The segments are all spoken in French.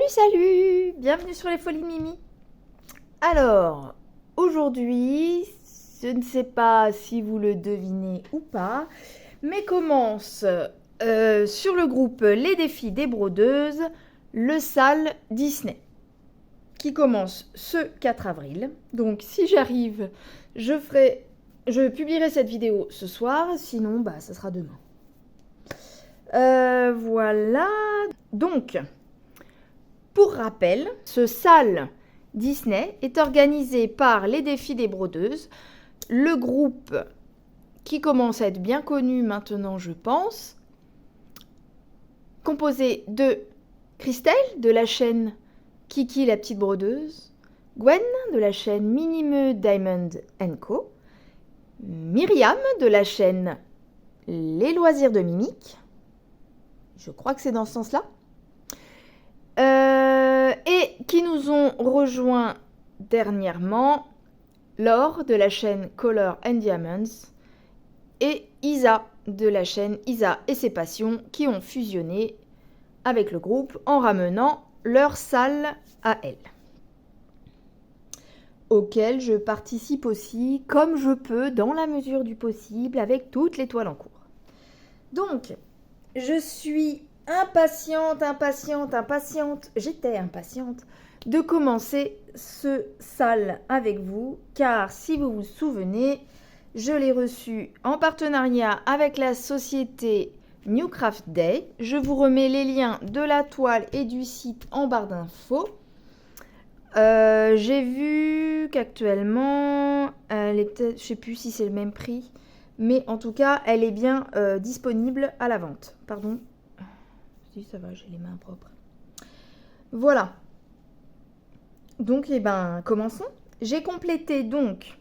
Salut! Bienvenue sur les Folies de Mimi. Alors, aujourd'hui, je ne sais pas si vous le devinez ou pas, mais commence sur le groupe Les Défis des Brodeuses, le SAL Disney, qui commence ce 4 avril. Donc, si j'arrive, je publierai cette vidéo ce soir, sinon, ça sera demain. Voilà. Donc, pour rappel, ce SAL Disney est organisé par les Défis des Brodeuses, le groupe qui commence à être bien connu maintenant, je pense, composé de Christelle de la chaîne Kiki la petite brodeuse, Gwen de la chaîne Minimeux Diamond Co, Myriam de la chaîne Les Loisirs de Mimique, je crois que c'est dans ce sens-là, et qui nous ont rejoint dernièrement Laure de la chaîne Color and Diamonds et Isa de la chaîne Isa et ses passions qui ont fusionné avec le groupe en ramenant leur SAL à elles, auquel je participe aussi comme je peux dans la mesure du possible avec toutes les toiles en cours. Donc, je suis impatiente, j'étais impatiente de commencer ce SAL avec vous, car si vous vous souvenez, je l'ai reçu en partenariat avec la société New Craft Day. Je vous remets les liens de la toile et du site en barre d'infos. J'ai vu qu'actuellement, elle est peut-être, je sais plus si c'est le même prix, mais en tout cas, elle est bien disponible à la vente. Pardon. Si ça va, j'ai les mains propres. Voilà. Donc, commençons. J'ai complété donc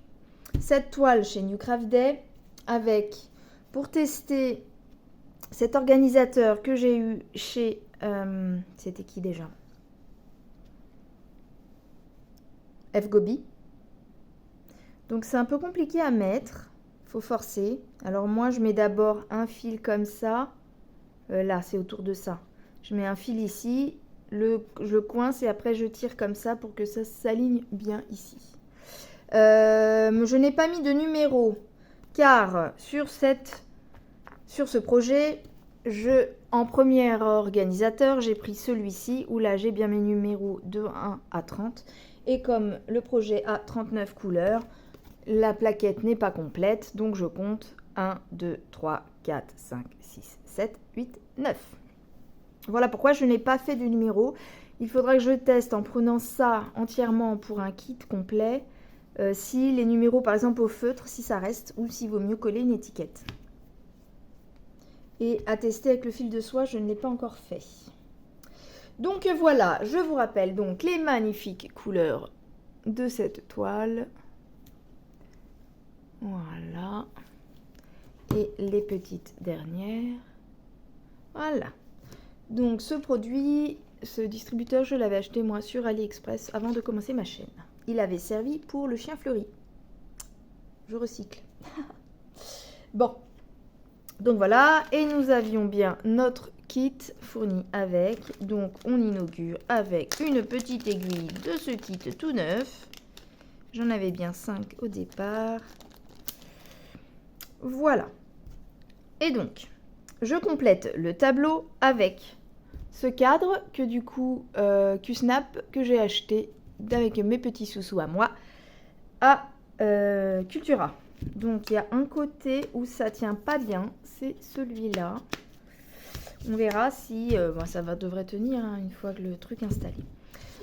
cette toile chez New Craft Day avec, pour tester cet organisateur que j'ai eu chez, c'était qui déjà? FGobi. Donc, c'est un peu compliqué à mettre. Faut forcer. Alors, moi, je mets d'abord un fil comme ça. Là, c'est autour de ça. Je mets un fil ici. Je le coince et après, je tire comme ça pour que ça s'aligne bien ici. Je n'ai pas mis de numéro car sur ce projet, en premier organisateur, j'ai pris celui-ci où là j'ai bien mes numéros de 1 à 30 et comme le projet a 39 couleurs, la plaquette n'est pas complète, donc je compte 1, 2, 3, 4, 5, 6, 7, 8, 9. Voilà pourquoi je n'ai pas fait de numéro. Il faudra que je teste en prenant ça entièrement pour un kit complet. Si les numéros, par exemple au feutre, si ça reste, ou s'il vaut mieux coller une étiquette. Et à tester avec le fil de soie, je ne l'ai pas encore fait. Donc voilà, je vous rappelle donc les magnifiques couleurs de cette toile. Voilà. Et les petites dernières. Voilà. Donc ce produit, ce distributeur, je l'avais acheté moi sur AliExpress avant de commencer ma chaîne. Il avait servi pour le chien fleuri. Je recycle. Bon. Donc voilà. Et nous avions bien notre kit fourni avec. Donc on inaugure avec une petite aiguille de ce kit tout neuf. J'en avais bien 5 au départ. Voilà. Et donc, je complète le tableau avec ce cadre que du coup, Q-Snap, que j'ai acheté avec mes petits sous-sous à moi, à Cultura. Donc, il y a un côté où ça tient pas bien, c'est celui-là. On verra si ça devrait tenir une fois que le truc est installé.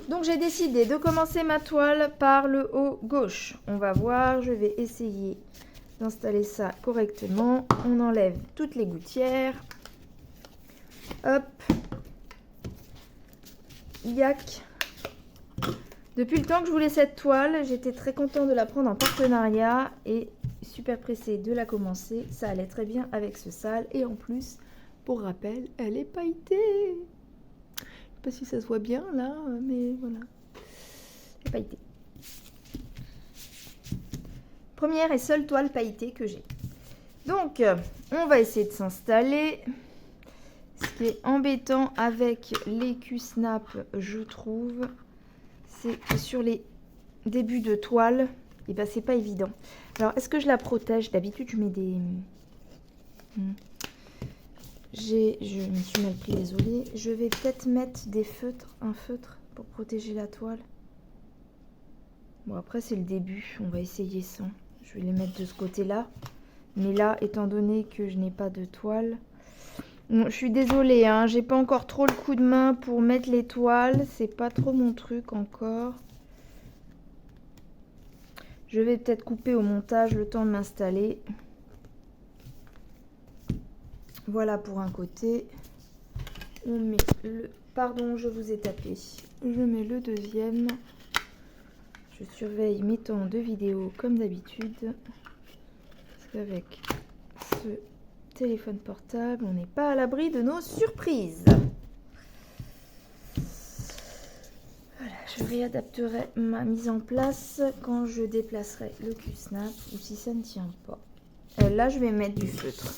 Donc, j'ai décidé de commencer ma toile par le haut gauche. On va voir, je vais essayer d'installer ça correctement. On enlève toutes les gouttières. Hop. Yac. Depuis le temps que je voulais cette toile, j'étais très contente de la prendre en partenariat et super pressée de la commencer. Ça allait très bien avec ce SAL et en plus, pour rappel, elle est pailletée. Je sais pas si ça se voit bien là, mais voilà. Elle est pailletée. Première et seule toile pailletée que j'ai. Donc, on va essayer de s'installer. Ce Ce qui est embêtant avec les Q-Snap, je trouve, c'est que sur les débuts de toile, et ben c'est pas évident. Alors, est-ce que je la protège? D'habitude, je mets des... Je me suis mal pris, désolée. Je vais peut-être mettre des feutres, un feutre pour protéger la toile. Bon, après, c'est le début. On va essayer sans. Je vais les mettre de ce côté-là. Mais là, étant donné que je n'ai pas de toile... Bon, je suis désolée, hein, j'ai pas encore trop le coup de main pour mettre les toiles. C'est pas trop mon truc encore. Je vais peut-être couper au montage le temps de m'installer. Voilà pour un côté. On met le... Pardon, je vous ai tapé. Je mets le deuxième. Je surveille mes temps de vidéo comme d'habitude. Parce qu'avec ce téléphone portable, on n'est pas à l'abri de nos surprises. Voilà, je réadapterai ma mise en place quand je déplacerai le Q-Snap ou si ça ne tient pas. Là, je vais mettre du feutre.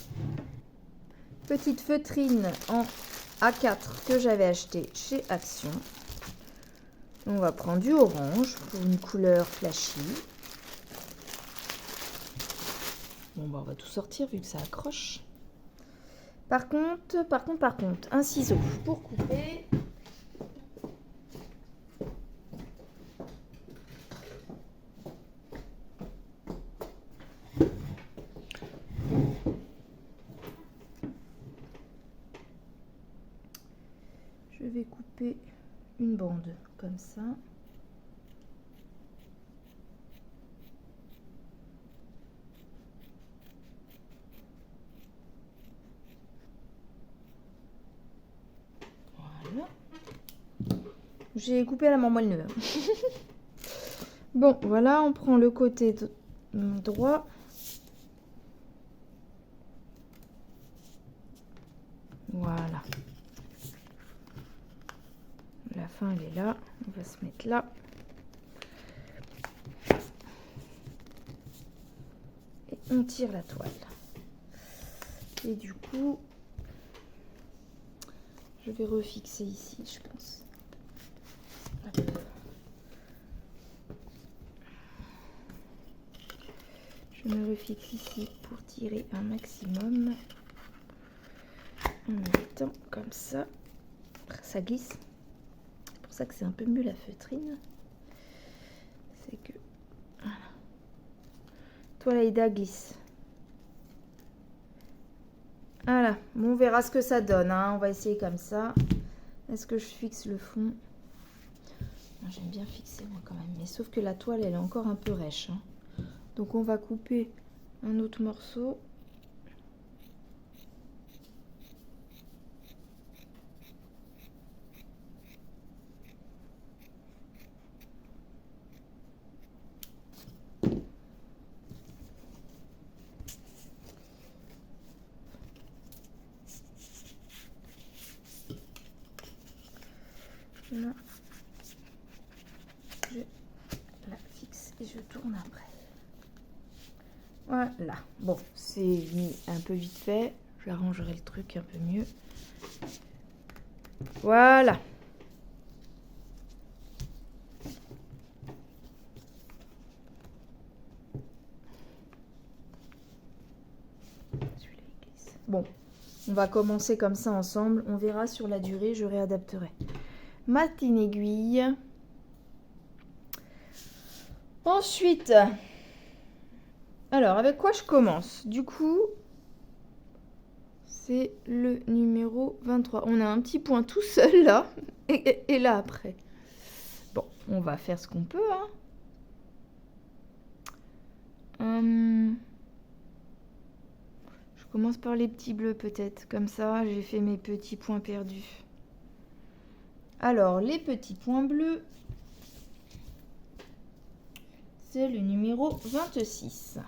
Petite feutrine en A4 que j'avais acheté chez Action. On va prendre du orange pour une couleur flashy. Bon, bah, on va tout sortir vu que ça accroche. Par contre, un ciseau pour couper. Je vais couper une bande comme ça. Voilà. J'ai coupé à la marmoille neuve. Bon, voilà, on prend le côté droit. Voilà. La fin, elle est là. On va se mettre là. Et on tire la toile. Et du coup, je vais refixer ici, je pense. Hop. Je me refixe ici pour tirer un maximum. En même temps, comme ça, ça glisse. C'est pour ça que c'est un peu mieux la feutrine. C'est que, voilà. Toile Aïda glisse. Voilà, bon, on verra ce que ça donne, hein. On va essayer comme ça. Est-ce que je fixe le fond? J'aime bien fixer moi quand même, mais sauf que la toile elle est encore un peu rêche, hein. Donc on va couper un autre morceau. Là, je la fixe et je tourne après. Voilà, bon, c'est mis un peu vite fait. J'arrangerai le truc un peu mieux. Voilà. Bon, on va commencer comme ça ensemble. On verra sur la durée, je réadapterai. Ma petite aiguille. Ensuite, alors avec quoi je commence? Du coup, c'est le numéro 23. On a un petit point tout seul là, et là après. Bon, on va faire ce qu'on peut, hein. Je commence par les petits bleus peut-être. Comme ça, j'ai fait mes petits points perdus. Alors, les petits points bleus, c'est le numéro 26.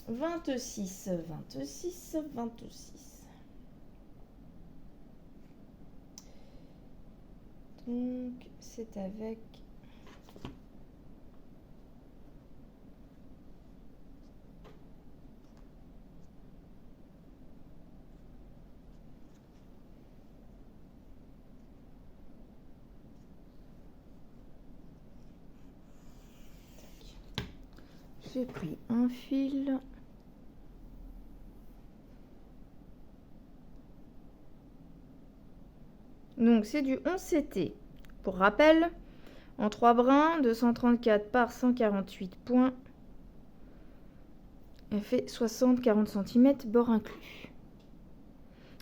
26, 26, 26. Donc, c'est avec... j'ai pris un fil. Donc c'est du 11 CT. Pour rappel, en 3 brins, 234 par 148 points. Elle fait 60-40 cm, bord inclus.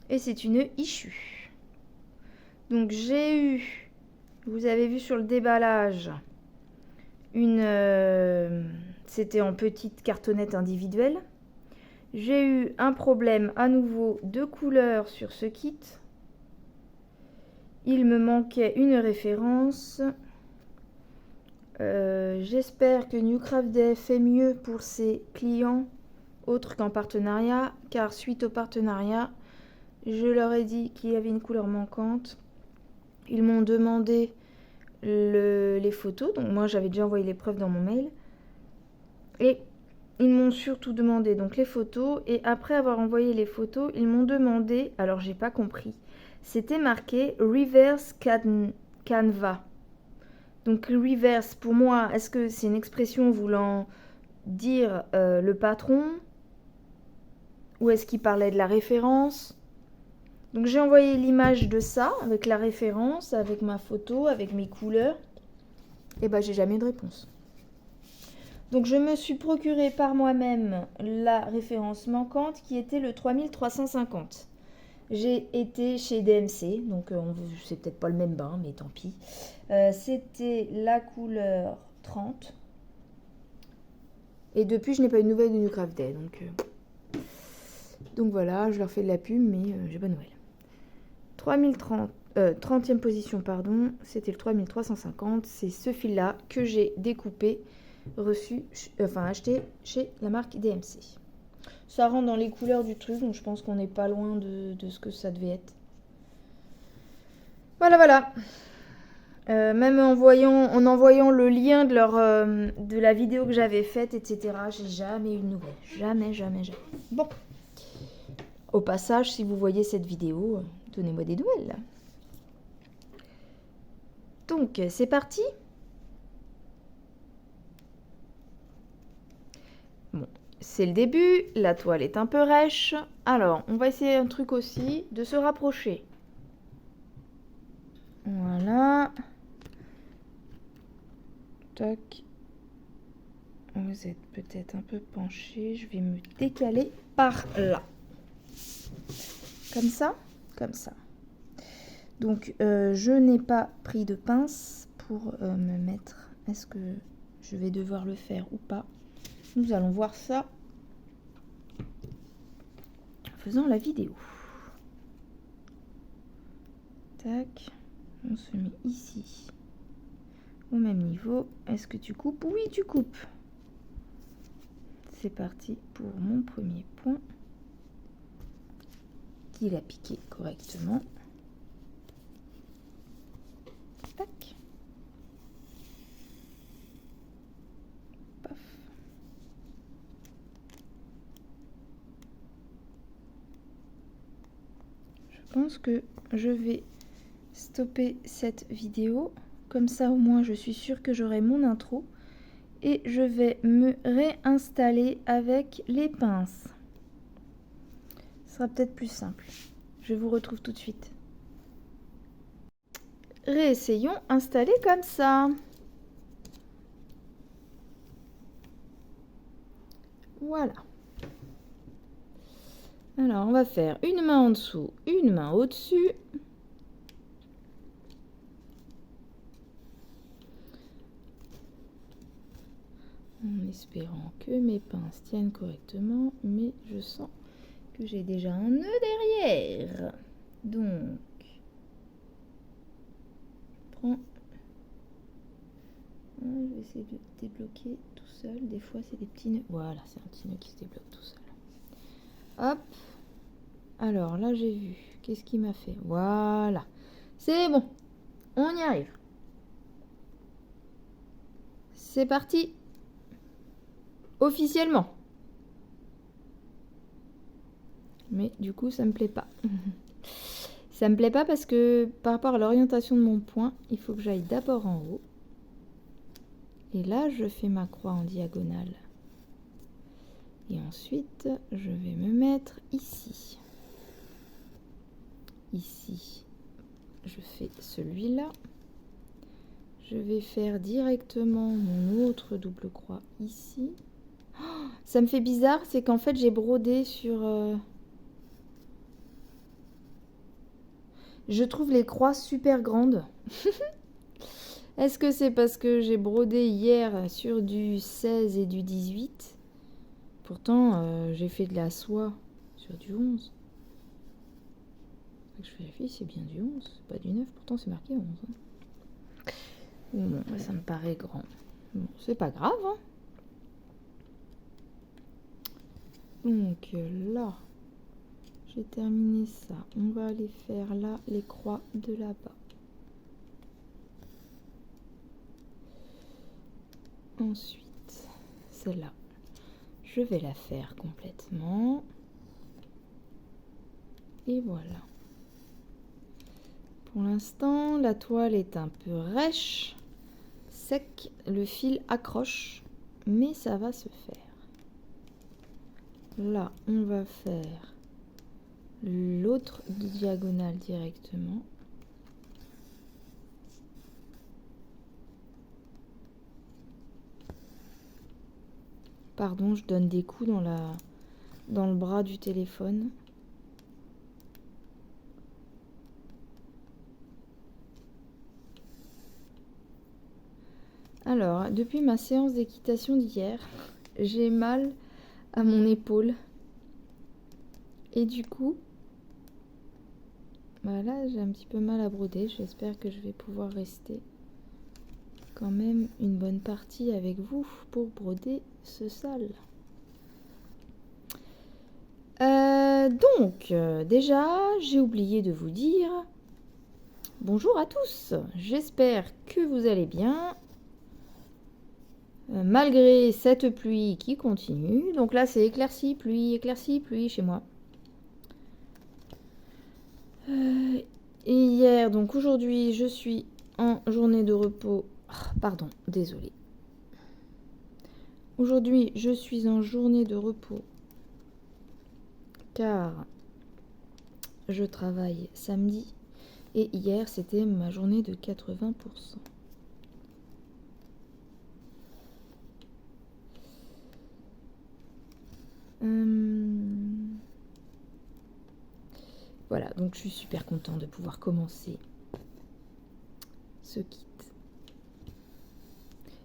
Et c'est une issue. Donc j'ai eu, vous avez vu sur le déballage, c'était en petite cartonnette individuelle. J'ai eu un problème à nouveau de couleur sur ce kit. Il me manquait une référence. J'espère que New Craft Day fait mieux pour ses clients autres qu'en partenariat, car suite au partenariat, je leur ai dit qu'il y avait une couleur manquante. Ils m'ont demandé les photos, donc moi j'avais déjà envoyé les preuves dans mon mail. Et ils m'ont surtout demandé donc les photos, et après avoir envoyé les photos, ils m'ont demandé, alors j'ai pas compris, c'était marqué Reverse Canva. Donc reverse, pour moi, est-ce que c'est une expression voulant dire le patron, ou est-ce qu'il parlait de la référence? Donc j'ai envoyé l'image de ça, avec la référence, avec ma photo, avec mes couleurs. Et ben j'ai jamais eu de réponse. Donc je me suis procuré par moi-même la référence manquante qui était le 3350. J'ai été chez DMC, donc c'est peut-être pas le même bain, mais tant pis. C'était la couleur 30. Et depuis, je n'ai pas eu de nouvelles de New Craft Day. Donc voilà, je leur fais de la pub, mais j'ai pas de nouvelles. 30e position, pardon, c'était le 3350. C'est ce fil-là que j'ai découpé, acheté chez la marque DMC. Ça rentre dans les couleurs du truc, donc je pense qu'on n'est pas loin de ce que ça devait être. Voilà. Même en envoyant le lien de la vidéo que j'avais faite, etc., j'ai jamais eu de nouvelles. Jamais. Bon. Au passage, si vous voyez cette vidéo, donnez-moi des nouvelles. Donc, c'est parti. Bon, c'est le début. La toile est un peu rêche. Alors, on va essayer un truc aussi, de se rapprocher. Voilà. Toc. Vous êtes peut-être un peu penché. Je vais me décaler par là. Comme ça. Donc, je n'ai pas pris de pince pour me mettre. Est-ce que je vais devoir le faire ou pas? Nous allons voir ça en faisant la vidéo. Tac. On se met ici. Au même niveau. Est-ce que tu coupes? Oui, tu coupes. C'est parti pour mon premier point. Qu'il a piqué correctement. Tac. Paf. Je pense que je vais stopper cette vidéo. Comme ça, au moins, je suis sûre que j'aurai mon intro. Et je vais me réinstaller avec les pinces. Ce sera peut-être plus simple. Je vous retrouve tout de suite. Réessayons installer comme ça. Voilà. Alors, on va faire une main en dessous, une main au-dessus. En espérant que mes pinces tiennent correctement, mais je sens que j'ai déjà un nœud derrière. Donc, je prends. Je vais essayer de débloquer tout seul. Des fois, c'est des petits nœuds. Voilà, c'est un petit nœud qui se débloque tout seul. Hop. Alors là, j'ai vu. Qu'est-ce qu'il m'a fait? Voilà. C'est bon. On y arrive. C'est parti. Officiellement. Mais du coup, ça me plaît pas. Ça me plaît pas parce que par rapport à l'orientation de mon point, il faut que j'aille d'abord en haut. Et là, je fais ma croix en diagonale Et ensuite, je vais me mettre ici. Ici, je fais celui-là. Je vais faire directement mon autre double croix ici. Oh, ça me fait bizarre, c'est qu'en fait, j'ai brodé sur... Je trouve les croix super grandes. Est-ce que c'est parce que j'ai brodé hier sur du 16 et du 18? Pourtant, j'ai fait de la soie sur du 11. Je vérifie, c'est bien du 11, c'est pas du 9, pourtant c'est marqué 11. Hein. Bon, ça me paraît grand. Bon, c'est pas grave. Hein. Donc là, j'ai terminé ça. On va aller faire là les croix de là-bas. Ensuite, celle-là, je vais la faire complètement. Et voilà. Pour l'instant, la toile est un peu rêche, sec, le fil accroche, mais ça va se faire. Là, on va faire l'autre diagonale directement. Pardon, je donne des coups dans le bras du téléphone. Alors, depuis ma séance d'équitation d'hier, j'ai mal à mon épaule. Et du coup, voilà, j'ai un petit peu mal à broder. J'espère que je vais pouvoir rester quand même une bonne partie avec vous pour broder ce sale. Déjà, j'ai oublié de vous dire bonjour à tous. J'espère que vous allez bien. Malgré cette pluie qui continue. Donc là, c'est éclairci, pluie chez moi. Et hier, donc aujourd'hui, je suis en journée de repos. Pardon, désolée. Aujourd'hui, je suis en journée de repos car je travaille samedi et hier, c'était ma journée de 80%. Voilà, donc je suis super contente de pouvoir commencer ce kit.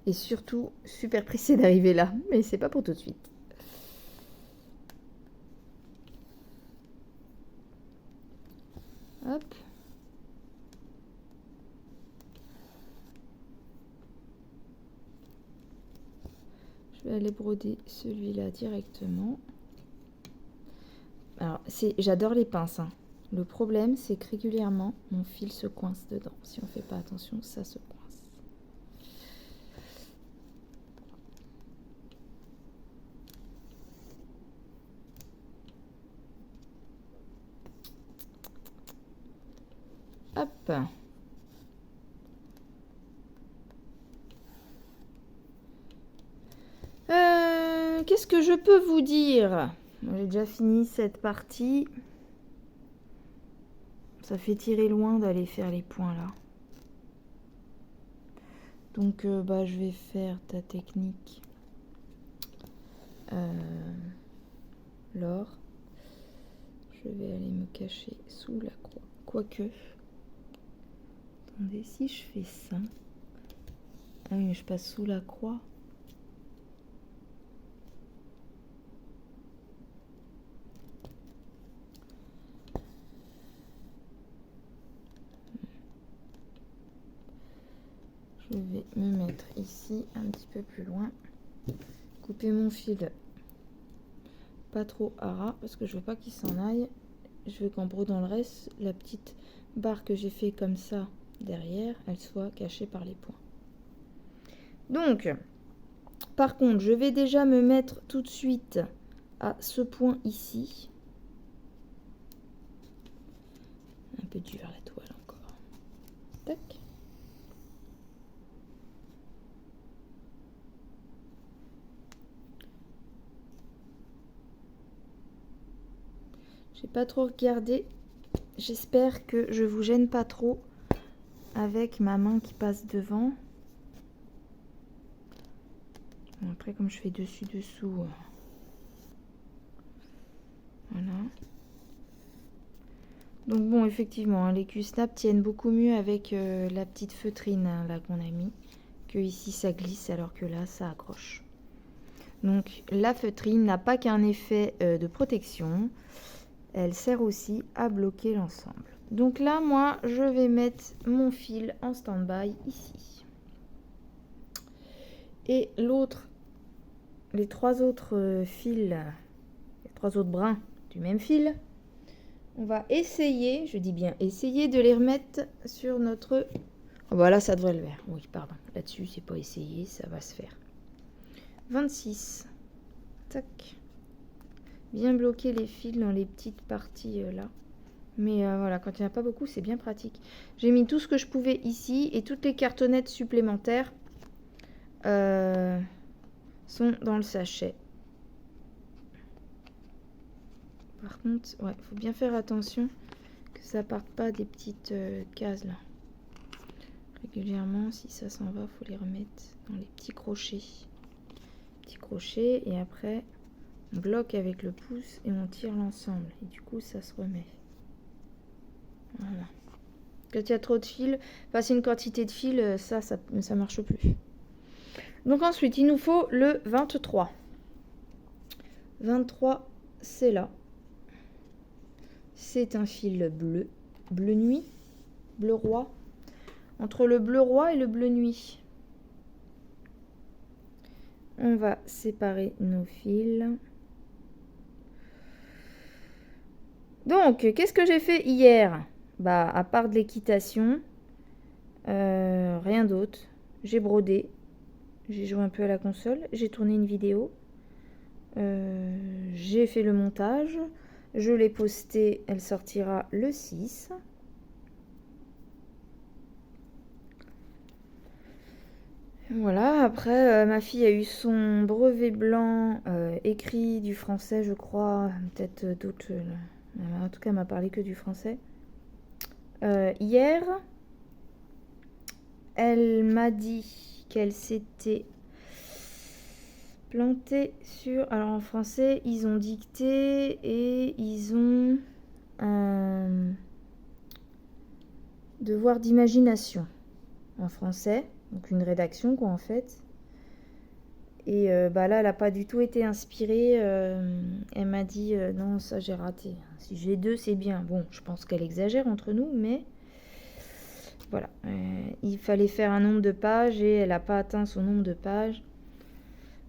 Et surtout, super pressée d'arriver là, mais c'est pas pour tout de suite. Hop. Je vais aller broder celui-là directement. Alors, j'adore les pinces. Hein. Le problème, c'est que régulièrement, mon fil se coince dedans. Si on ne fait pas attention, ça se coince. Hop. Qu'est-ce que je peux vous dire? J'ai déjà fini cette partie. Ça fait tirer loin d'aller faire les points là. Donc je vais faire ta technique. L'or. Je vais aller me cacher sous la croix. Quoique. Attendez, si je fais ça. Ah oui, mais je passe sous la croix. Je vais me mettre ici, un petit peu plus loin. Couper mon fil pas trop à ras parce que je veux pas qu'il s'en aille. Je veux qu'en brodant le reste, la petite barre que j'ai fait comme ça derrière, elle soit cachée par les points. Donc, par contre, je vais déjà me mettre tout de suite à ce point ici. Un peu dur la toile encore. Tac. J'ai pas trop regardé. J'espère que je vous gêne pas trop avec ma main qui passe devant. Bon, après, comme je fais dessus-dessous, voilà. Donc bon, effectivement, hein, les Q-Snap tiennent beaucoup mieux avec la petite feutrine hein, là qu'on a mis, que ici ça glisse alors que là ça accroche. Donc la feutrine n'a pas qu'un effet de protection, elle sert aussi à bloquer l'ensemble. Donc là, moi, je vais mettre mon fil en stand-by ici. Et l'autre, les trois autres fils, les trois autres brins du même fil, on va essayer, je dis bien essayer de les remettre sur notre... Oh, voilà, ça devrait le faire. Oui, pardon. Là-dessus, c'est pas essayer, ça va se faire. 26. Tac. Bien bloquer les fils dans les petites parties là. Mais voilà, quand il n'y en a pas beaucoup, c'est bien pratique. J'ai mis tout ce que je pouvais ici et toutes les cartonnettes supplémentaires sont dans le sachet. Par contre, ouais, faut bien faire attention que ça parte pas des petites cases là. Régulièrement, si ça s'en va, faut les remettre dans les petits crochets. Petits crochets et après on bloque avec le pouce et on tire l'ensemble. Et du coup, ça se remet. Voilà. Quand il y a trop de fils, passer une quantité de fils, ça marche plus. Donc ensuite, il nous faut le 23. 23, c'est là. C'est un fil bleu. Bleu nuit. Bleu roi. Entre le bleu roi et le bleu nuit. On va séparer nos fils. Donc, qu'est-ce que j'ai fait hier? Bah, à part de l'équitation, rien d'autre. J'ai brodé. J'ai joué un peu à la console. J'ai tourné une vidéo. J'ai fait le montage. Je l'ai postée. Elle sortira le 6. Voilà, après, ma fille a eu son brevet blanc écrit du français, je crois. Peut-être d'autres. En tout cas, elle m'a parlé que du français. Hier, elle m'a dit qu'elle s'était plantée sur... Alors en français, ils ont dicté et ils ont un devoir d'imagination en français. Donc une rédaction quoi en fait. Et bah là, elle n'a pas du tout été inspirée. Elle m'a dit non, ça j'ai raté. Si j'ai 2, c'est bien. Bon, je pense qu'elle exagère entre nous, mais voilà. Il fallait faire un nombre de pages et elle n'a pas atteint son nombre de pages.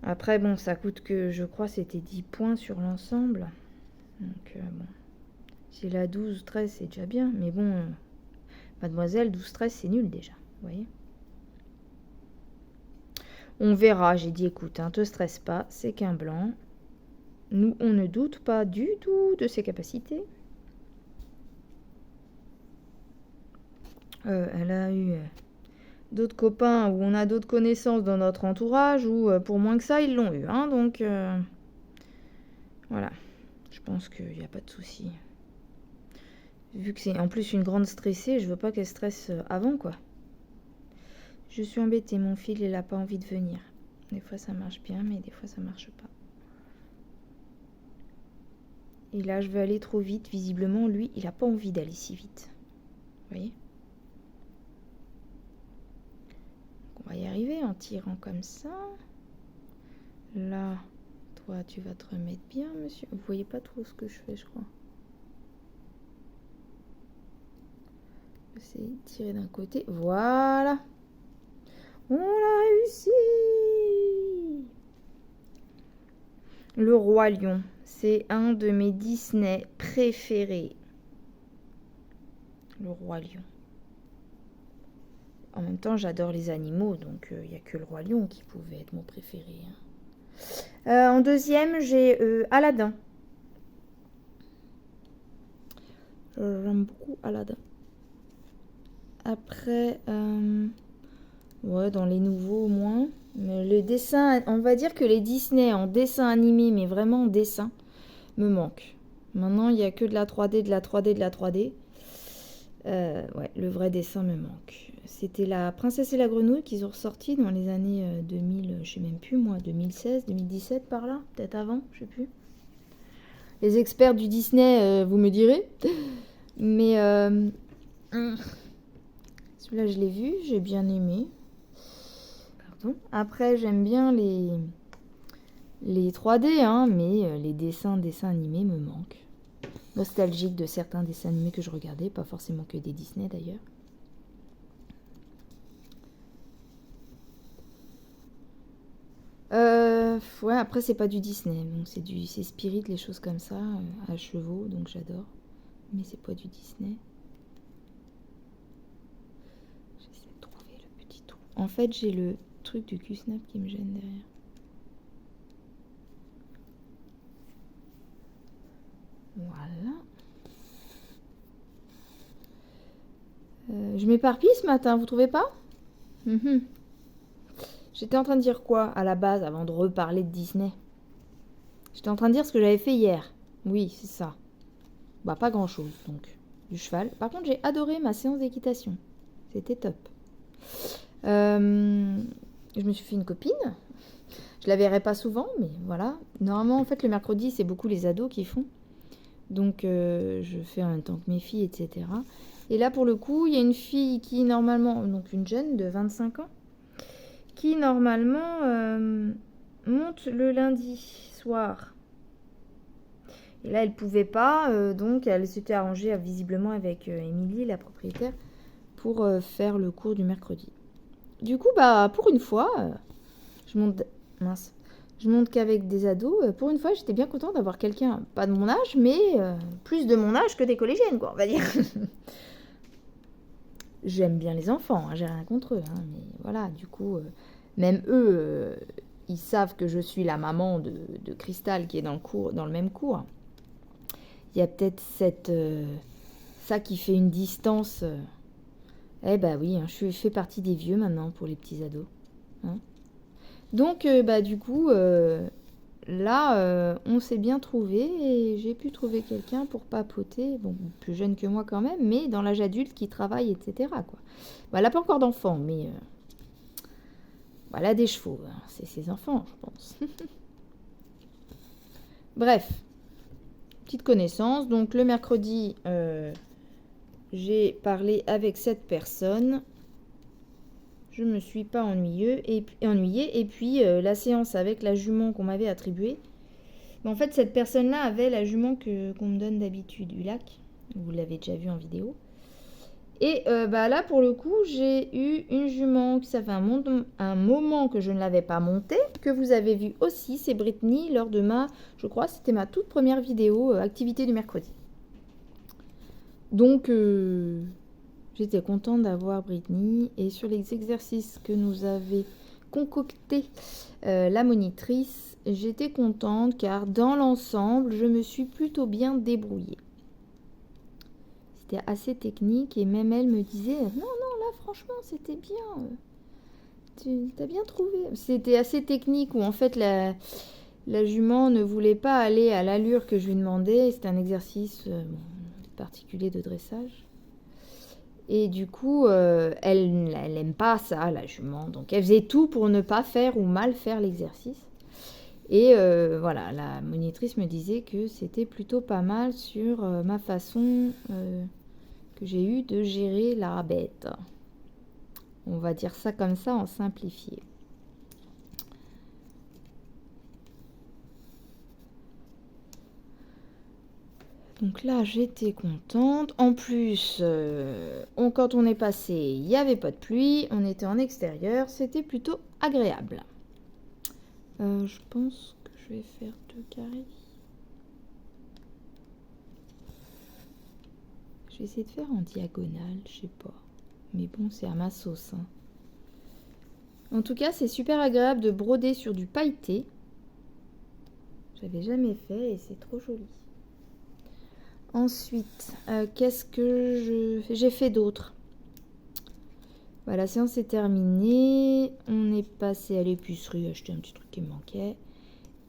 Après, bon, ça coûte que je crois c'était 10 points sur l'ensemble. Donc bon, si elle a 12, 13, c'est déjà bien. Mais bon, mademoiselle, 12, 13, c'est nul déjà. Vous voyez ? On verra, j'ai dit écoute, hein, te stresse pas, c'est qu'un blanc. Nous, on ne doute pas du tout de ses capacités. Elle a eu d'autres copains ou on a d'autres connaissances dans notre entourage ou pour moins que ça, ils l'ont eu. Hein, donc, voilà. Je pense qu'il n'y a pas de souci. Vu que c'est en plus une grande stressée, je veux pas qu'elle stresse avant, quoi. Je suis embêtée, mon fil, il n'a pas envie de venir. Des fois, ça marche bien, mais des fois, ça marche pas. Et là, je vais aller trop vite. Visiblement, lui, il n'a pas envie d'aller si vite. Vous voyez ? On va y arriver en tirant comme ça. Là, toi, tu vas te remettre bien, monsieur. Vous voyez pas trop ce que je fais, je crois. C'est tirer d'un côté. Voilà. On l'a réussi. Le Roi Lion, c'est un de mes Disney préférés. Le Roi Lion. En même temps, j'adore les animaux, donc il n'y a que le Roi Lion qui pouvait être mon préféré. Hein. En deuxième, j'ai Aladdin. J'aime beaucoup Aladdin. Après, ouais, dans les nouveaux au moins. Mais les dessins, on va dire que les Disney en dessin animé, mais vraiment en dessin, me manquent. Maintenant, il n'y a que de la 3D, de la 3D, de la 3D. Ouais, le vrai dessin me manque. C'était la Princesse et la Grenouille qu'ils ont ressorti dans les années 2000, je sais même plus moi, 2016, 2017 par là, peut-être avant, je sais plus. Les experts du Disney, vous me direz. Mais celui-là, je l'ai vu, j'ai bien aimé. Pardon. Après, j'aime bien les 3D, hein, mais les dessins animés me manquent. Nostalgique de certains dessins animés que je regardais, pas forcément que des Disney d'ailleurs. Ouais, après c'est pas du Disney, donc c'est Spirit, les choses comme ça, à chevaux, donc j'adore. Mais c'est pas du Disney. J'essaie de trouver le petit trou. En fait, j'ai le truc du Q-Snap qui me gêne derrière. Voilà. Je m'éparpille ce matin, vous trouvez pas? J'étais en train de dire quoi à la base avant de reparler de Disney? J'étais en train de dire ce que j'avais fait hier. Oui, c'est ça. Bah pas grand chose donc. Du cheval. Par contre j'ai adoré ma séance d'équitation. C'était top. Je me suis fait une copine. Je la verrai pas souvent, mais voilà. Normalement en fait le mercredi c'est beaucoup les ados qui font. Donc je fais en même temps que mes filles, etc. Et là pour le coup il y a une fille qui normalement, donc une jeune de 25 ans, qui normalement monte le lundi soir. Et là, elle pouvait pas, donc elle s'était arrangée visiblement avec Émilie, la propriétaire, pour faire le cours du mercredi. Du coup, bah, pour une fois, je monte qu'avec des ados. Pour une fois, j'étais bien contente d'avoir quelqu'un, pas de mon âge, mais plus de mon âge que des collégiennes, quoi, on va dire. J'aime bien les enfants, hein, j'ai rien contre eux, hein, mais voilà, du coup, même eux, ils savent que je suis la maman de Cristal qui est dans le même cours. Il y a peut-être ça qui fait une distance. Eh bah oui, hein, je fais partie des vieux maintenant pour les petits ados. Hein. Donc, bah du coup, là, on s'est bien trouvé et j'ai pu trouver quelqu'un pour papoter. Bon, plus jeune que moi quand même, mais dans l'âge adulte qui travaille, etc. Quoi. Bah, elle n'a pas encore d'enfants, mais bah, elle a des chevaux. Hein. C'est ses enfants, je pense. Bref. Petite connaissance. Donc le mercredi, j'ai parlé avec cette personne. Je me suis pas ennuyée. Et puis la séance avec la jument qu'on m'avait attribuée. En fait, cette personne-là avait la jument qu'on me donne d'habitude, Ulac. Vous l'avez déjà vu en vidéo. Et bah là, pour le coup, j'ai eu une jument qui ça fait un moment que je ne l'avais pas montée, que vous avez vu aussi, c'est Brittany, lors de je crois, c'était ma toute première vidéo activité du mercredi. Donc, j'étais contente d'avoir Brittany. Et sur les exercices que nous avait concocté la monitrice, j'étais contente car dans l'ensemble, je me suis plutôt bien débrouillée. C'était assez technique et même elle me disait non, là franchement c'était bien, tu as bien trouvé. C'était assez technique où en fait la jument ne voulait pas aller à l'allure que je lui demandais. C'était un exercice particulier de dressage. Et du coup, elle n'aime pas ça, la jument. Donc elle faisait tout pour ne pas faire ou mal faire l'exercice. Et voilà, la monitrice me disait que c'était plutôt pas mal sur ma façon que j'ai eu de gérer la bête. On va dire ça comme ça en simplifié. Donc là, j'étais contente. En plus, quand on est passé, il n'y avait pas de pluie. On était en extérieur. C'était plutôt agréable. Je pense que je vais faire 2 carrés. Je vais essayer de faire en diagonale, je sais pas. Mais bon, c'est à ma sauce. Hein. En tout cas, c'est super agréable de broder sur du pailleté. J'avais jamais fait et c'est trop joli. Ensuite, qu'est-ce que j'ai fait d'autre? Voilà, la séance est terminée. On est passé à l'épicerie acheter un petit truc qui me manquait.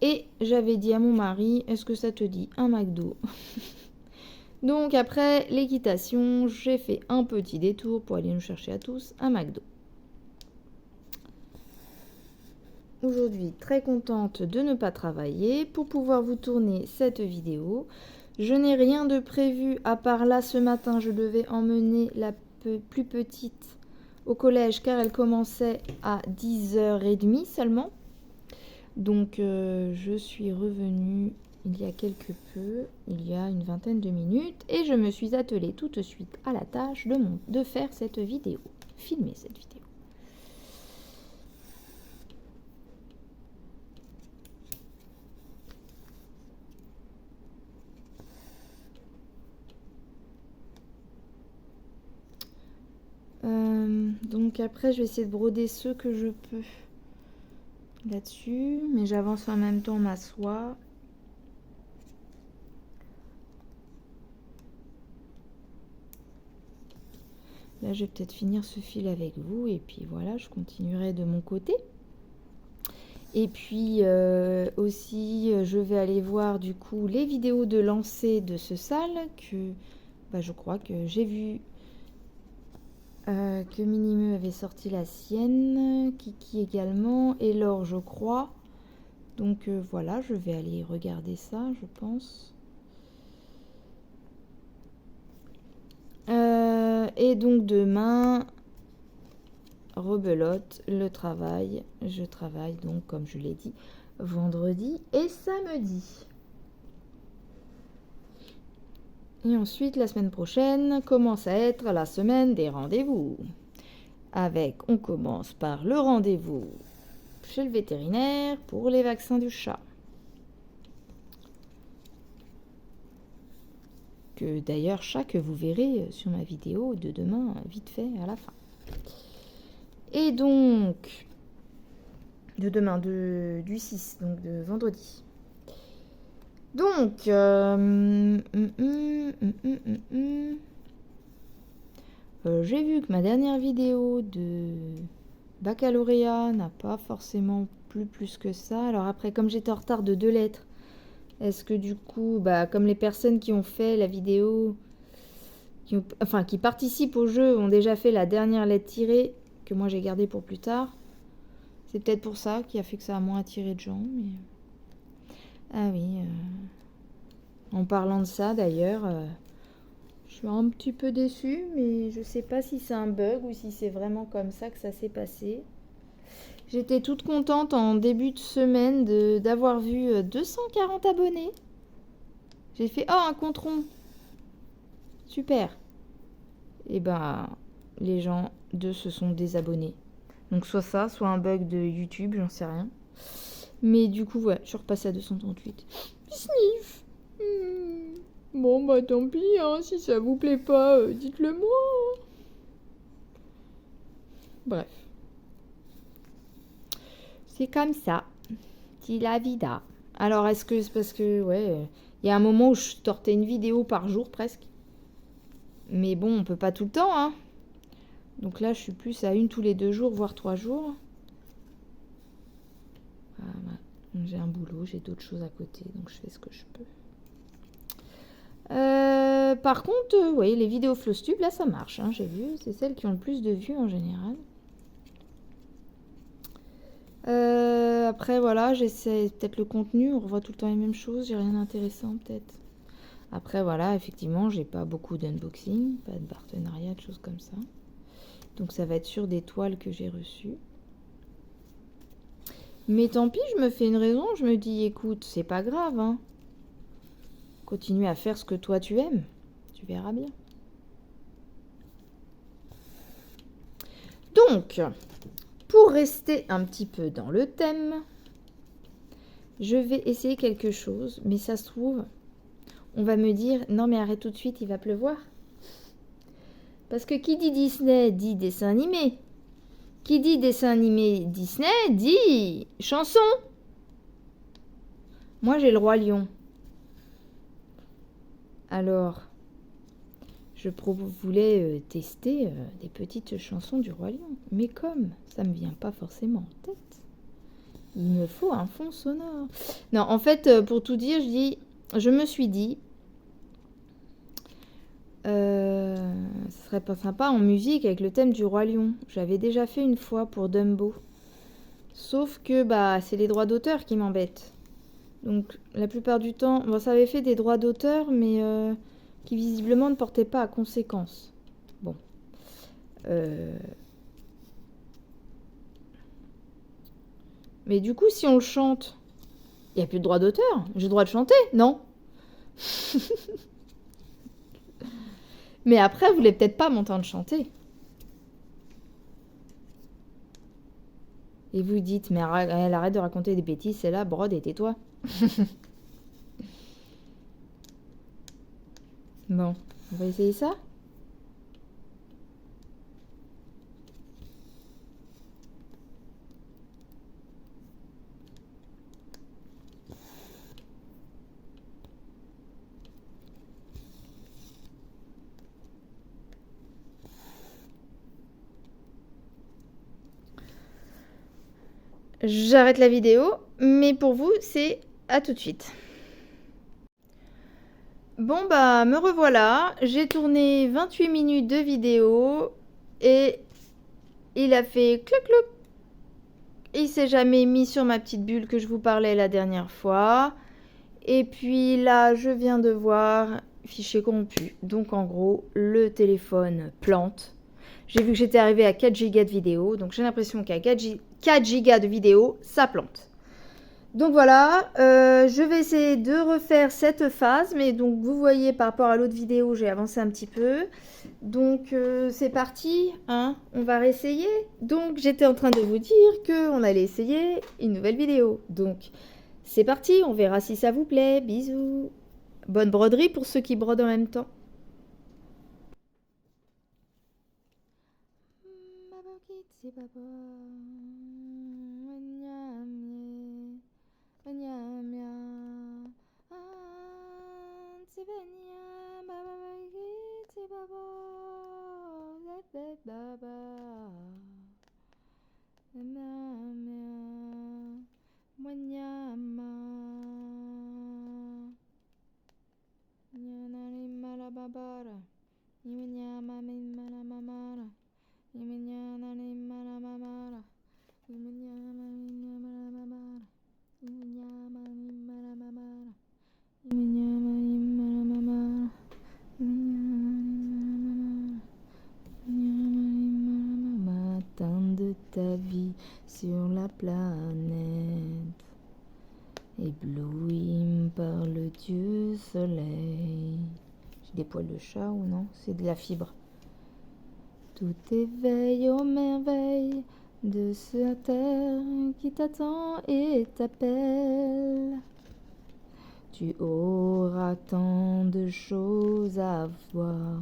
Et j'avais dit à mon mari, est-ce que ça te dit un McDo? Donc après l'équitation, j'ai fait un petit détour pour aller nous chercher à tous un McDo. Aujourd'hui, très contente de ne pas travailler pour pouvoir vous tourner cette vidéo. Je n'ai rien de prévu à part là ce matin, je devais emmener la plus petite au collège car elle commençait à 10h30 seulement. Donc je suis revenue il y a quelque peu, il y a une vingtaine de minutes et je me suis attelée tout de suite à la tâche de faire cette vidéo, filmer cette vidéo. Donc après je vais essayer de broder ceux que je peux là-dessus, mais j'avance en même temps ma soie. Là je vais peut-être finir ce fil avec vous et puis voilà, je continuerai de mon côté. Et puis aussi je vais aller voir du coup les vidéos de lancer de ce sale que je crois que j'ai vu que Minimeux avait sorti la sienne, Kiki également, et Laure je crois. Donc voilà, je vais aller regarder ça, je pense. Et donc demain, rebelote, le travail. Je travaille donc, comme je l'ai dit, vendredi et samedi. Et ensuite, la semaine prochaine commence à être la semaine des rendez-vous. On commence par le rendez-vous chez le vétérinaire pour les vaccins du chat. Que d'ailleurs, chat que vous verrez sur ma vidéo de demain, vite fait, à la fin. Et donc, de demain, du 6, donc de vendredi. Donc, j'ai vu que ma dernière vidéo de baccalauréat n'a pas forcément plu plus que ça. Alors après, comme j'étais en retard de 2 lettres, est-ce que du coup, comme les personnes qui ont fait la vidéo, qui participent au jeu, ont déjà fait la dernière lettre tirée, que moi j'ai gardée pour plus tard, c'est peut-être pour ça qui a fait que ça a moins attiré de gens. Mais... Ah oui, en parlant de ça d'ailleurs, je suis un petit peu déçue, mais je sais pas si c'est un bug ou si c'est vraiment comme ça que ça s'est passé. J'étais toute contente en début de semaine d'avoir vu 240 abonnés. J'ai fait « Oh, un compte rond !» Super. Et les gens se sont désabonnés. Donc soit ça, soit un bug de YouTube, j'en sais rien. Mais du coup, ouais, je suis repassée à 238. Sniff. Bon, tant pis, hein, si ça vous plaît pas, dites-le moi. Bref. C'est comme ça. C'est la vida. Alors, est-ce que c'est parce que, ouais, il y a un moment où je sortais une vidéo par jour presque. Mais bon, on peut pas tout le temps, hein. Donc là, je suis plus à une tous les 2 jours, voire 3 jours. Voilà. J'ai un boulot, j'ai d'autres choses à côté, donc je fais ce que je peux. Par contre, oui, les vidéos Flowstube, là, ça marche, hein, j'ai vu. C'est celles qui ont le plus de vues en général. Après, voilà, j'essaie peut-être le contenu. On revoit tout le temps les mêmes choses. J'ai rien d'intéressant, peut-être. Après, voilà, effectivement, j'ai pas beaucoup d'unboxing, pas de partenariat, de choses comme ça. Donc, ça va être sur des toiles que j'ai reçues. Mais tant pis, je me fais une raison. Je me dis, écoute, c'est pas grave, hein. Continue à faire ce que toi tu aimes. Tu verras bien. Donc, pour rester un petit peu dans le thème, je vais essayer quelque chose, mais ça se trouve, on va me dire, non mais arrête tout de suite, il va pleuvoir. Parce que qui dit Disney dit dessin animé. Qui dit dessin animé Disney dit chanson. Moi j'ai le Roi Lion. Alors, je voulais tester des petites chansons du Roi Lion. Mais comme ça me vient pas forcément en tête, Il me faut un fond sonore. Non, en fait, pour tout dire, je me suis dit, ce serait pas sympa en musique avec le thème du Roi Lion. J'avais déjà fait une fois pour Dumbo. Sauf que bah c'est les droits d'auteur qui m'embêtent. Donc la plupart du temps, bon, ça avait fait des droits d'auteur, mais qui visiblement ne portaient pas à conséquence. Bon. Mais du coup, si on le chante, il n'y a plus de droit d'auteur. J'ai le droit de chanter, non? Mais après, vous voulez peut-être pas m'entendre chanter. Et vous dites, mais elle arrête de raconter des bêtises, c'est là, brode, et tais-toi. Bon, on va essayer ça? J'arrête la vidéo, mais pour vous, c'est à tout de suite. Bon bah me revoilà, j'ai tourné 28 minutes de vidéo et il a fait cloc cloc. Il s'est jamais mis sur ma petite bulle que je vous parlais la dernière fois. Et puis là, je viens de voir fichier corrompu. Donc en gros, le téléphone plante. J'ai vu que j'étais arrivée à 4 Go de vidéo, donc j'ai l'impression qu'à 4 Go de vidéo, ça plante. Donc voilà, je vais essayer de refaire cette phase, mais donc vous voyez par rapport à l'autre vidéo, j'ai avancé un petit peu. Donc c'est parti, hein, on va réessayer. Donc j'étais en train de vous dire qu'on allait essayer une nouvelle vidéo. Donc c'est parti, on verra si ça vous plaît. Bisous. Bonne broderie pour ceux qui brodent en même temps. De ta vie sur la planète, ébloui par le dieu soleil. J'ai des poils de chat ou non? C'est de la fibre. Tout éveille aux merveilles de ce terre qui t'attend et t'appelle. Tu auras tant de choses à voir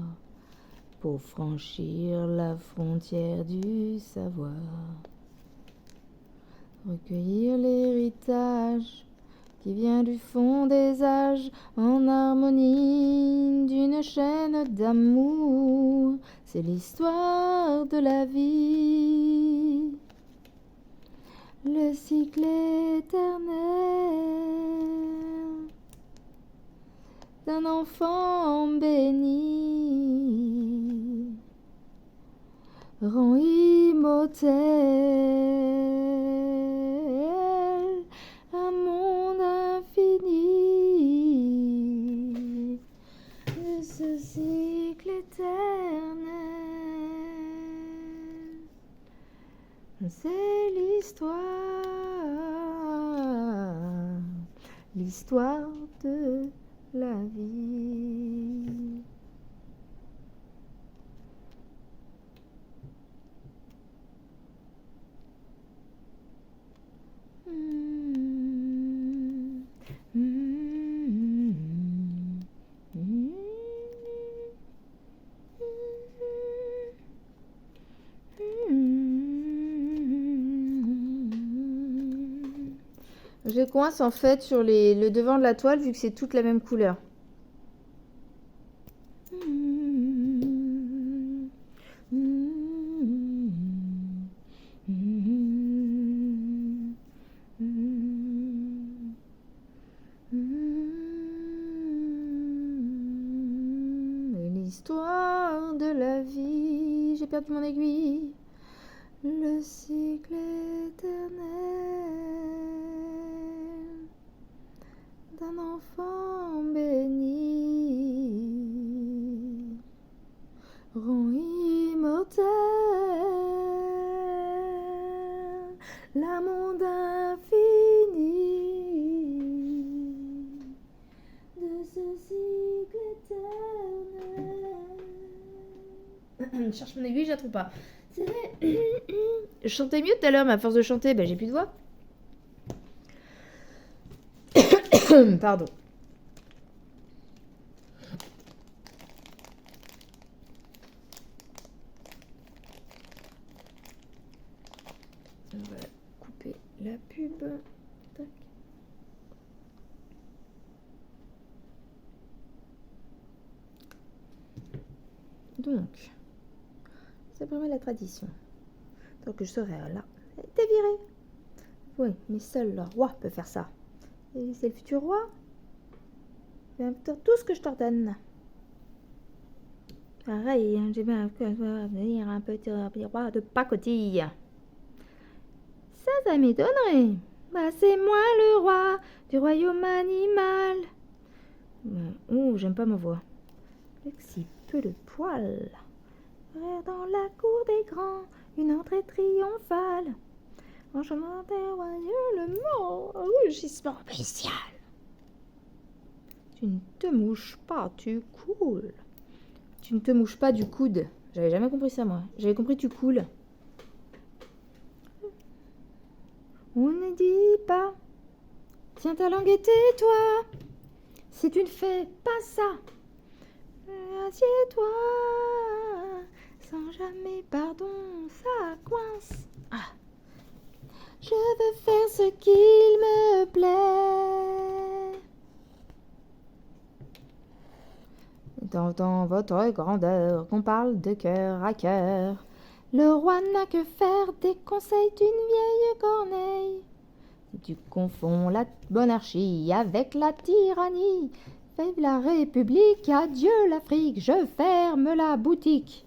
pour franchir la frontière du savoir. Recueillir l'héritage qui vient du fond des âges en harmonie d'une chaîne d'amour. C'est l'histoire de la vie, le cycle éternel d'un enfant béni, rend immortel un monde infini de ce cycle éternel. C'est l'histoire de la vie. Je coince en fait sur le devant de la toile vu que c'est toute la même couleur. de la vie. J'ai perdu mon aiguille. Le cycle éternel d'un enfant béni rend immortel l'amour infini de ce cycle éternel. Je cherche mon aiguille, je la trouve pas. C'est vrai. Je chantais mieux tout à l'heure, mais à force de chanter, j'ai plus de voix. Pardon. On va couper la pub. Tac. Donc, ça permet la tradition. Donc je serai là. T'es viré. Oui, mais seul le roi peut faire ça. Et c'est le futur roi. Viens faire tout ce que je t'ordonne. Pareil, j'ai bien venir un petit roi de pacotille. Ça m'étonnerait. Bah, c'est moi le roi du royaume animal. Oh, j'aime pas ma voix. Avec si peu de poils. Dans la cour des grands, une entrée triomphale. En chemin royaux, le mot rugissement spécial. Tu ne te mouches pas, tu coules. Tu ne te mouches pas du coude. J'avais jamais compris ça, moi. J'avais compris tu coules. On ne dit pas. Tiens ta langue et tais-toi. Si tu ne fais pas ça, assieds-toi. Sans jamais pardon, ça coince. Ah. Je veux faire ce qu'il me plaît. Dans votre grandeur, qu'on parle de cœur à cœur. Le roi n'a que faire des conseils d'une vieille corneille. Si tu confonds la monarchie avec la tyrannie, vive la République, adieu l'Afrique, je ferme la boutique.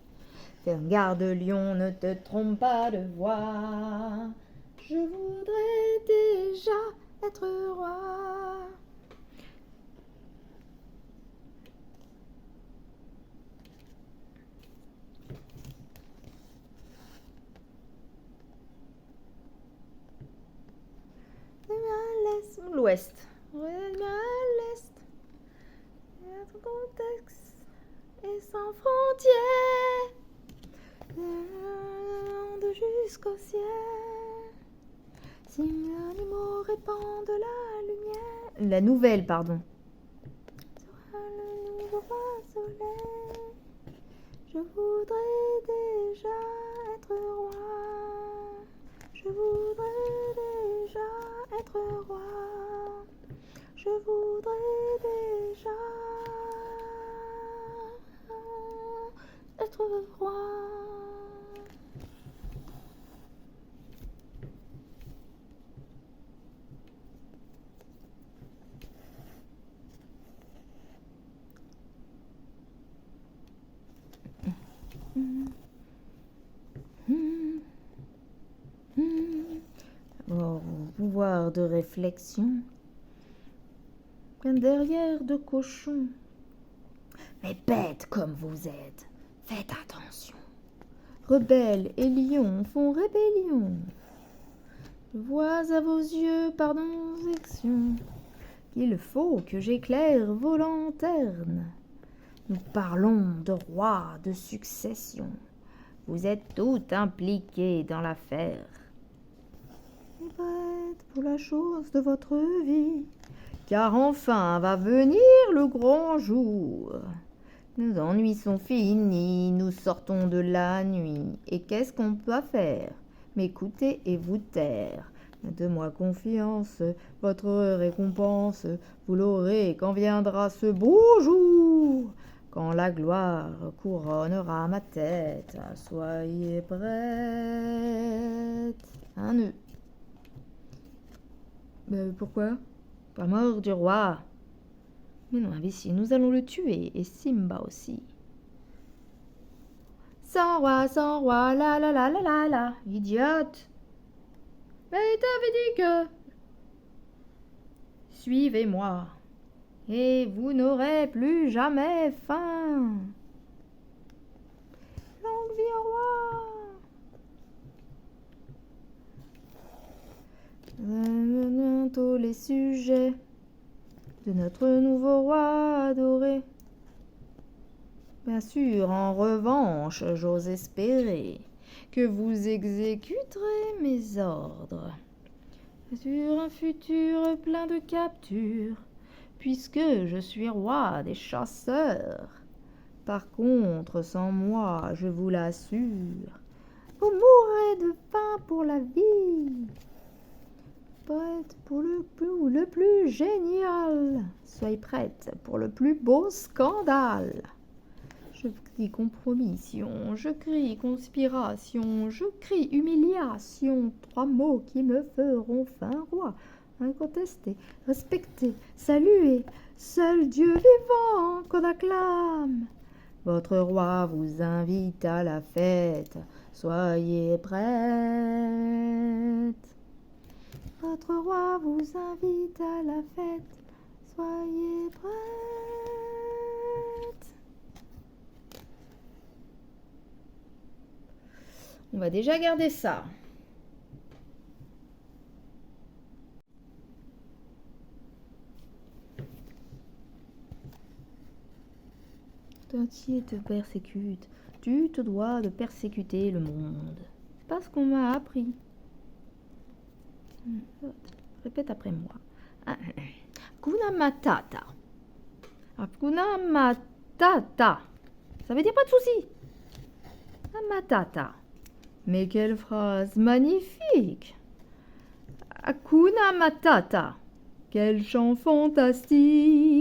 Fais garde, lion, ne te trompe pas de voix. Je voudrais déjà être roi. L'ouest. L'est. Notre contexte est sans frontières. De jusqu'au ciel. Si animaux répandent la lumière. La nouvelle, pardon. Sera le nouveau roi soleil. Je voudrais déjà être roi. Je voudrais déjà être roi. Je voudrais déjà être roi. Oh, pouvoir de réflexion, plein derrière de cochons. Mais bêtes comme vous êtes, faites attention. Rebelles et lions font rébellion. Je vois à vos yeux, pardon, section, qu'il faut que j'éclaire vos lanternes. Nous parlons de roi, de succession. Vous êtes tout impliqués dans l'affaire. Prête pour la chose de votre vie, car enfin va venir le grand jour. Nos ennuis sont finis, nous sortons de la nuit. Et qu'est-ce qu'on peut faire? M'écouter et vous taire. Faites-moi confiance, votre récompense, vous l'aurez quand viendra ce beau jour. Quand la gloire couronnera ma tête, soyez prête. Un nœud. Pourquoi? Pas mort du roi. Mais non, imbécile, nous allons le tuer, et Simba aussi. sans roi, la la la la la la. Idiote. Mais t'avais dit que... Suivez-moi, et vous n'aurez plus jamais faim. Longue vie au roi. Tous les sujets de notre nouveau roi adoré. Bien sûr, en revanche, j'ose espérer que vous exécuterez mes ordres sur un futur plein de captures, puisque je suis roi des chasseurs. Par contre, sans moi, je vous l'assure, vous mourrez de faim pour la vie. Prête pour le plus génial. Soyez prête pour le plus beau scandale. Je crie compromission, je crie conspiration, je crie humiliation. 3 mots qui me feront fin roi. Incontesté, respecté, salué, seul Dieu vivant qu'on acclame. Votre roi vous invite à la fête, soyez prête. Votre roi vous invite à la fête, soyez prête. On va déjà garder ça. Tout entier te persécute. Tu te dois de persécuter le monde. C'est pas ce qu'on m'a appris. Répète après moi. Hakuna Matata. Hakuna Matata. Ça veut dire pas de souci. Matata. Mais quelle phrase magnifique. Hakuna Matata. Quel chant fantastique.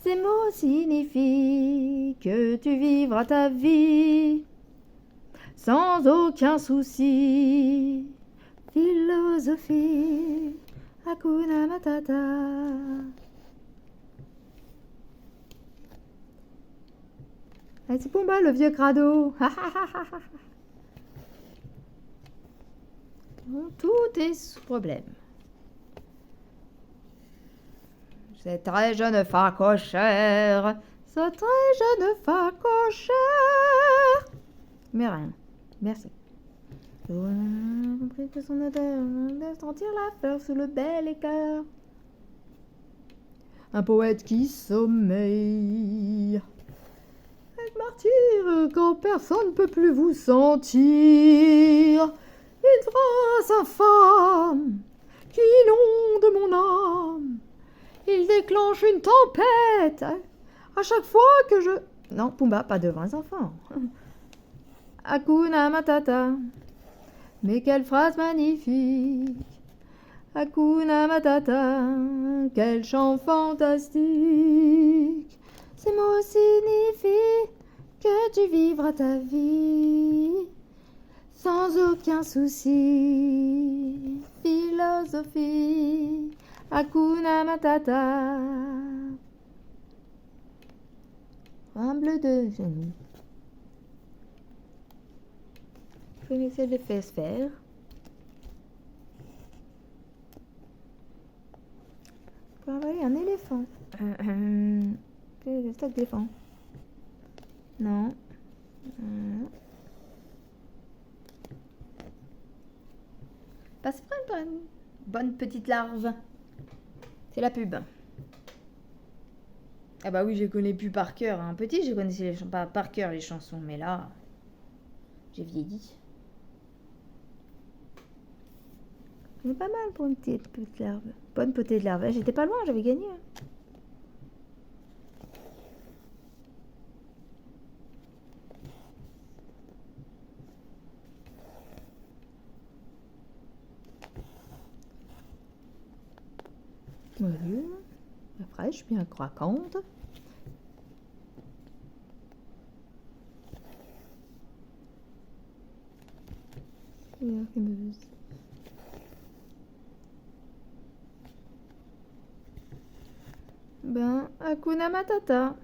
Ces mots signifient que tu vivras ta vie sans aucun souci. Philosophie, Hakuna Matata. Ah, c'est Pumba, le vieux crado. Bon, tout est sous problème. C'est très jeune facochère. C'est très jeune facochère. Mais rien. Merci. Compris que son odeur laisse sentir la fleur sous le bel écœur. Un poète qui sommeille. Être martyr quand personne ne peut plus vous sentir. Une phrase infâme qui inonde mon âme. Il déclenche une tempête à chaque fois que je... Non, Pumba, pas devant les enfants. Hakuna Matata. Mais quelle phrase magnifique. Hakuna Matata. Quel chant fantastique. Ces mots signifient que tu vivras ta vie sans aucun souci. Philosophie. Hakuna Matata. Humble de génie. Vous connaissez l'effet sphère. Vous pouvez envoyer un éléphant. C'est ça que défend. Non. Passe pas une bonne petite larve. C'est la pub. Ah bah oui, je connais plus par cœur. Un petit, je connaissais pas par cœur les chansons, mais là, j'ai vieilli. C'est pas mal pour une petite larve. Bonne potée de larve. J'étais pas loin, j'avais gagné. Oui, fraîche, bien croquante. Ben, Hakuna Matata.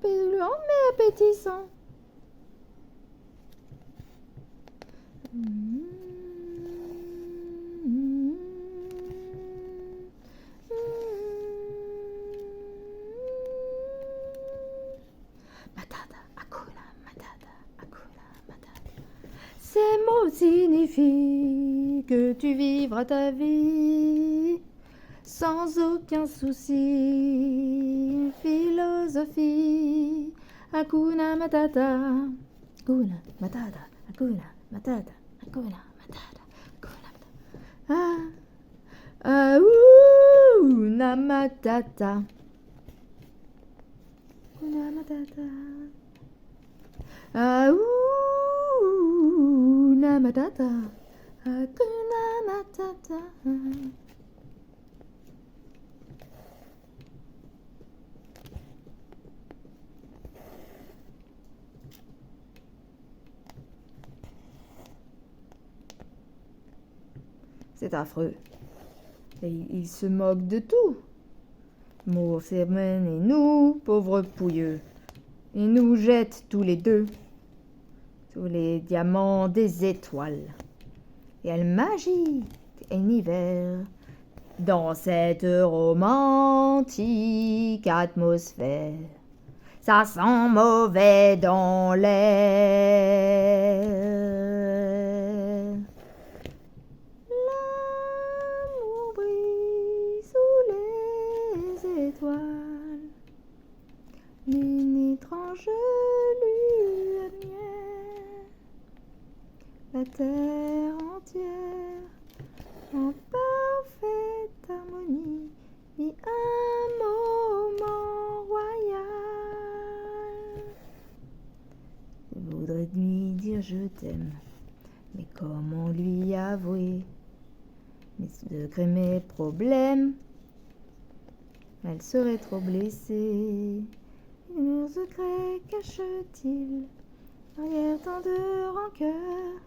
Mais appétissant. Matata, Hakuna Matata, Hakuna Matata. Ces mots signifient que tu vivras ta vie sans aucun souci. Philosophie, Hakuna Matata, Hakuna Matata, Hakuna Matata, Hakuna Matata, Hakuna Matata. Hakuna Matata. Hakuna Matata. Hakuna Matata. Hakuna Matata. C'est affreux. Et il se moque de tout. Moursemen et nous, pauvres pouilleux, il nous jette tous les deux sous les diamants des étoiles. Et elle magie un hiver dans cette romantique atmosphère. Ça sent mauvais dans l'air. L'amour brille sous les étoiles, une étrange lumière. La terre entière en parfaite harmonie vit un moment royal. Je voudrais lui dire je t'aime, mais comment lui avouer mes secrets, mes problèmes? Elle serait trop blessée. Nos secrets cache-t-il derrière tant de rancœur?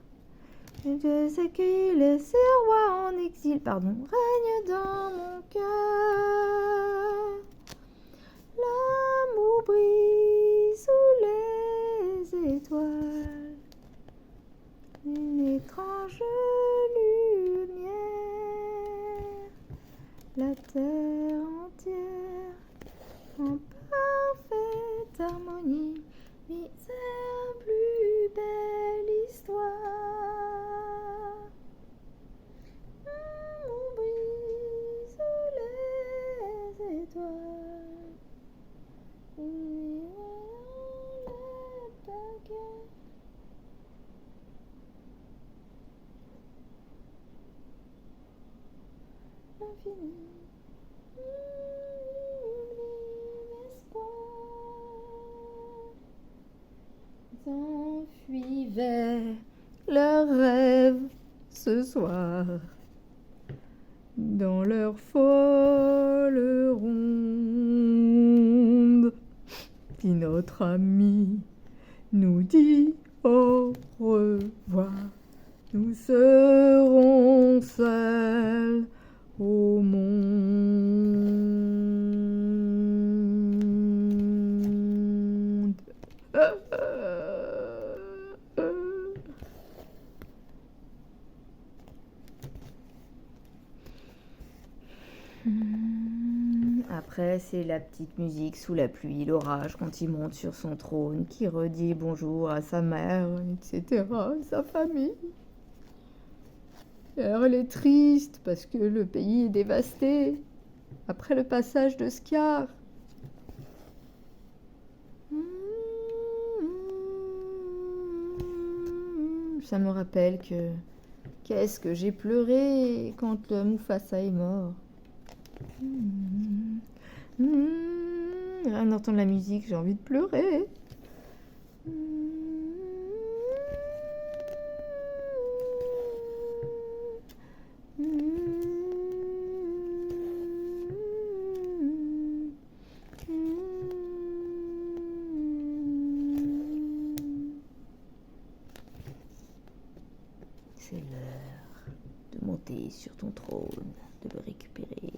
Je sais qu'il est ce roi en exil, règne dans mon cœur. L'amour brille sous les étoiles, une étrange lumière. La terre entière en parfaite harmonie vit sa plus belle histoire. L'amour brille sous les étoiles, l'infini, s'enfuient vers leurs rêves ce soir, dans leur folle ronde. Puis notre ami nous dit au revoir. Nous serons seuls au monde. Après, c'est la petite musique sous la pluie, l'orage, quand il monte sur son trône, qui redit bonjour à sa mère, etc., sa famille. Et alors elle est triste parce que le pays est dévasté après le passage de Scar. Ça me rappelle que qu'est-ce que j'ai pleuré quand le Mufasa est mort. Rien d'entendre la musique, j'ai envie de pleurer. C'est l'heure de monter sur ton trône, de le récupérer.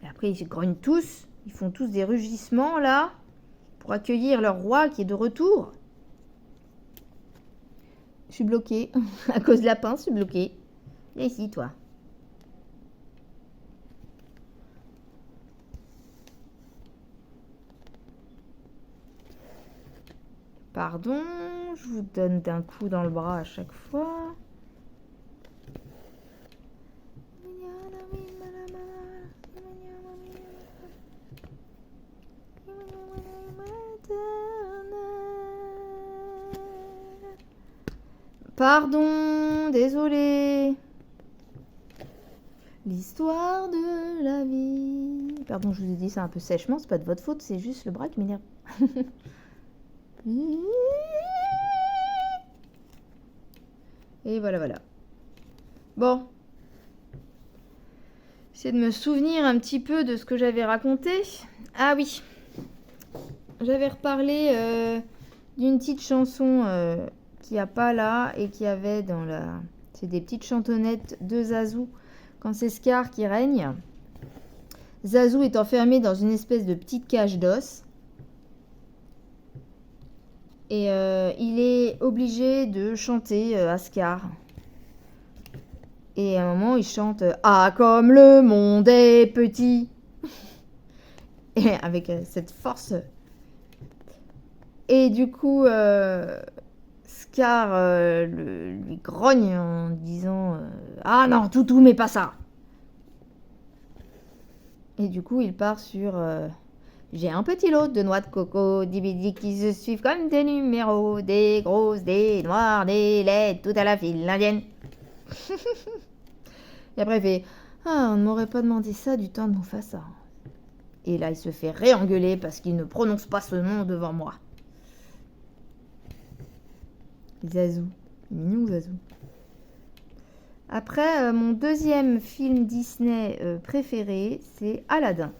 Et après, ils grognent tous. Ils font tous des rugissements, là, pour accueillir leur roi qui est de retour. Je suis bloquée. À cause de la pince, je suis bloquée. Viens ici, toi. Pardon, je vous donne d'un coup dans le bras à chaque fois. Pardon, désolé. L'histoire de la vie. Pardon, je vous ai dit ça un peu sèchement, c'est pas de votre faute, c'est juste le bras qui m'énerve. Et voilà, voilà. Bon. J'essaie de me souvenir un petit peu de ce que j'avais raconté. Ah oui. J'avais reparlé d'une petite chanson qu'il n'y a pas là et qu'il y avait dans la... C'est des petites chantonnettes de Zazu quand c'est Scar qui règne. Zazu est enfermé dans une espèce de petite cage d'os. Et il est obligé de chanter à Scar. Et à un moment, il chante « Ah, comme le monde est petit !» Et avec cette force. Et du coup, Scar lui grogne en disant Ah non, toutou, mais pas ça !» Et du coup, il part sur J'ai un petit lot de noix de coco, d'ibidi qui se suivent comme des numéros, des grosses, des noires, des laides, tout à la file indienne. Et après, il fait Ah, on ne m'aurait pas demandé ça du temps de Mufasa. Et là, il se fait réengueuler parce qu'il ne prononce pas ce nom devant moi. Zazu. Mignon, Zazu. Après, mon deuxième film Disney préféré, c'est Aladdin.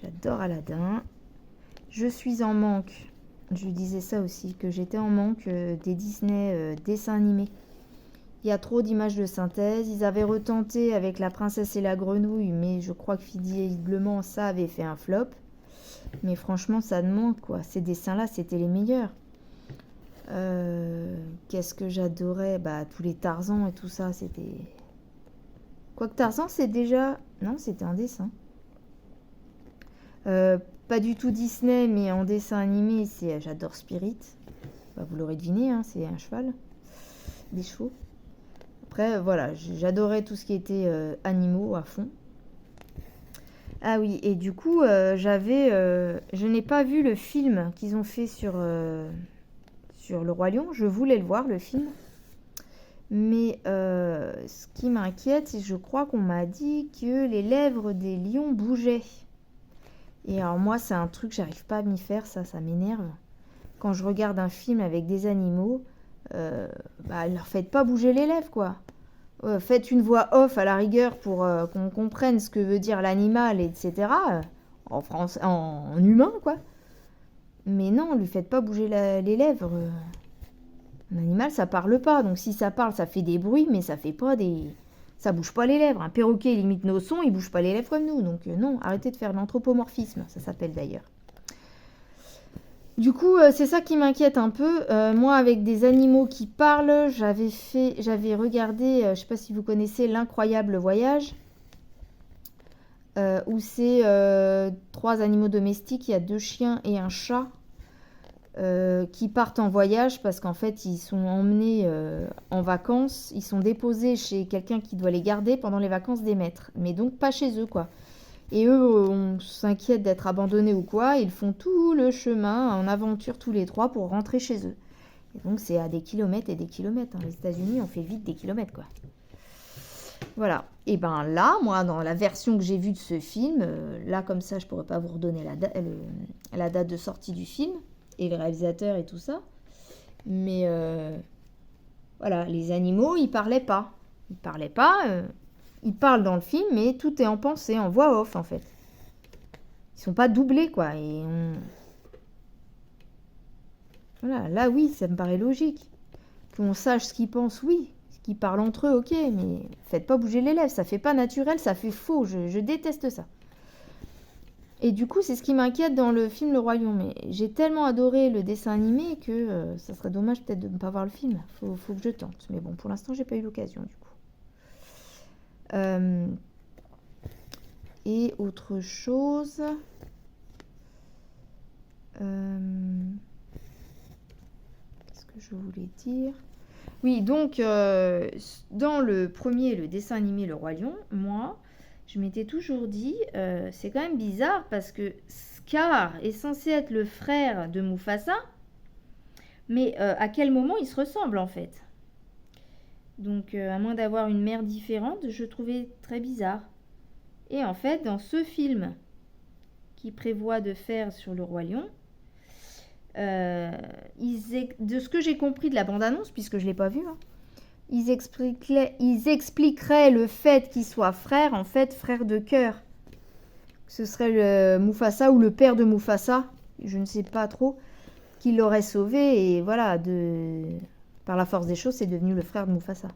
J'adore Aladdin. Je suis en manque. Je disais ça aussi, que j'étais en manque des Disney dessins animés. Il y a trop d'images de synthèse. Ils avaient retenté avec La Princesse et la Grenouille, mais je crois que visiblement ça avait fait un flop. Mais franchement, ça me manque, quoi. Ces dessins-là, c'était les meilleurs. Qu'est-ce que j'adorais? Bah, tous les Tarzan et tout ça, c'était... Quoique Tarzan, c'est déjà... Non, c'était un dessin. Pas du tout Disney, mais en dessin animé, c'est... J'adore Spirit. Bah, vous l'aurez deviné, hein, c'est un cheval. Des chevaux. Après, voilà, j'adorais tout ce qui était animaux à fond. Ah oui, et du coup, je n'ai pas vu le film qu'ils ont fait sur Le Roi Lion. Je voulais le voir, le film. Mais ce qui m'inquiète, c'est que je crois qu'on m'a dit que les lèvres des lions bougeaient. Et alors moi, c'est un truc, j'arrive pas à m'y faire, ça m'énerve. Quand je regarde un film avec des animaux, ne leur faites pas bouger les lèvres, quoi. Faites une voix off à la rigueur pour qu'on comprenne ce que veut dire l'animal, etc. En France, en humain, quoi. Mais non, lui faites pas bouger les lèvres. Un animal, ça parle pas. Donc si ça parle, ça fait des bruits, mais ça fait pas des... Ça bouge pas les lèvres. Un perroquet limite nos sons, il bouge pas les lèvres comme nous. Donc non, arrêtez de faire l'anthropomorphisme, ça s'appelle d'ailleurs. Du coup, c'est ça qui m'inquiète un peu. Moi, avec des animaux qui parlent, j'avais regardé, je sais pas si vous connaissez L'Incroyable Voyage, où c'est 3 animaux domestiques, il y a 2 chiens et un chat, qui partent en voyage parce qu'en fait, ils sont emmenés en vacances, ils sont déposés chez quelqu'un qui doit les garder pendant les vacances des maîtres, mais donc pas chez eux, quoi. Et eux, on s'inquiète d'être abandonnés ou quoi, ils font tout le chemin en aventure tous les 3 pour rentrer chez eux. Et donc c'est à des kilomètres et des kilomètres. Hein. Les États-Unis, on fait vite des kilomètres, quoi. Voilà. Et ben là, moi, dans la version que j'ai vue de ce film, là comme ça, je pourrais pas vous redonner la date de sortie du film et le réalisateur et tout ça. Mais voilà, les animaux, ils parlaient pas. Ils parlaient pas. Ils parlent dans le film, mais tout est en pensée, en voix off, en fait. Ils sont pas doublés, quoi. Voilà, là, oui, ça me paraît logique. Qu'on sache ce qu'ils pensent, oui. qui parlent entre eux, ok, mais faites pas bouger les lèvres, ça fait pas naturel, ça fait faux, je déteste ça. Et du coup, c'est ce qui m'inquiète dans le film Le Roi Lion, mais j'ai tellement adoré le dessin animé que ça serait dommage peut-être de ne pas voir le film, faut que je tente, mais bon, pour l'instant, j'ai pas eu l'occasion du coup. Et autre chose... qu'est-ce que je voulais dire? Oui, donc dans le premier, le dessin animé Le Roi Lion, moi, je m'étais toujours dit, c'est quand même bizarre parce que Scar est censé être le frère de Mufasa, mais à quel moment ils se ressemblent en fait? Donc à moins d'avoir une mère différente, je trouvais très bizarre. Et en fait, dans ce film qui prévoit de faire sur Le Roi Lion, de ce que j'ai compris de la bande-annonce, puisque je ne l'ai pas vue, hein, ils expliqueraient le fait qu'ils soient frères, en fait, frères de cœur. Ce serait le Mufasa ou le père de Mufasa, je ne sais pas trop, qui l'aurait sauvé, et voilà, par la force des choses, c'est devenu le frère de Mufasa.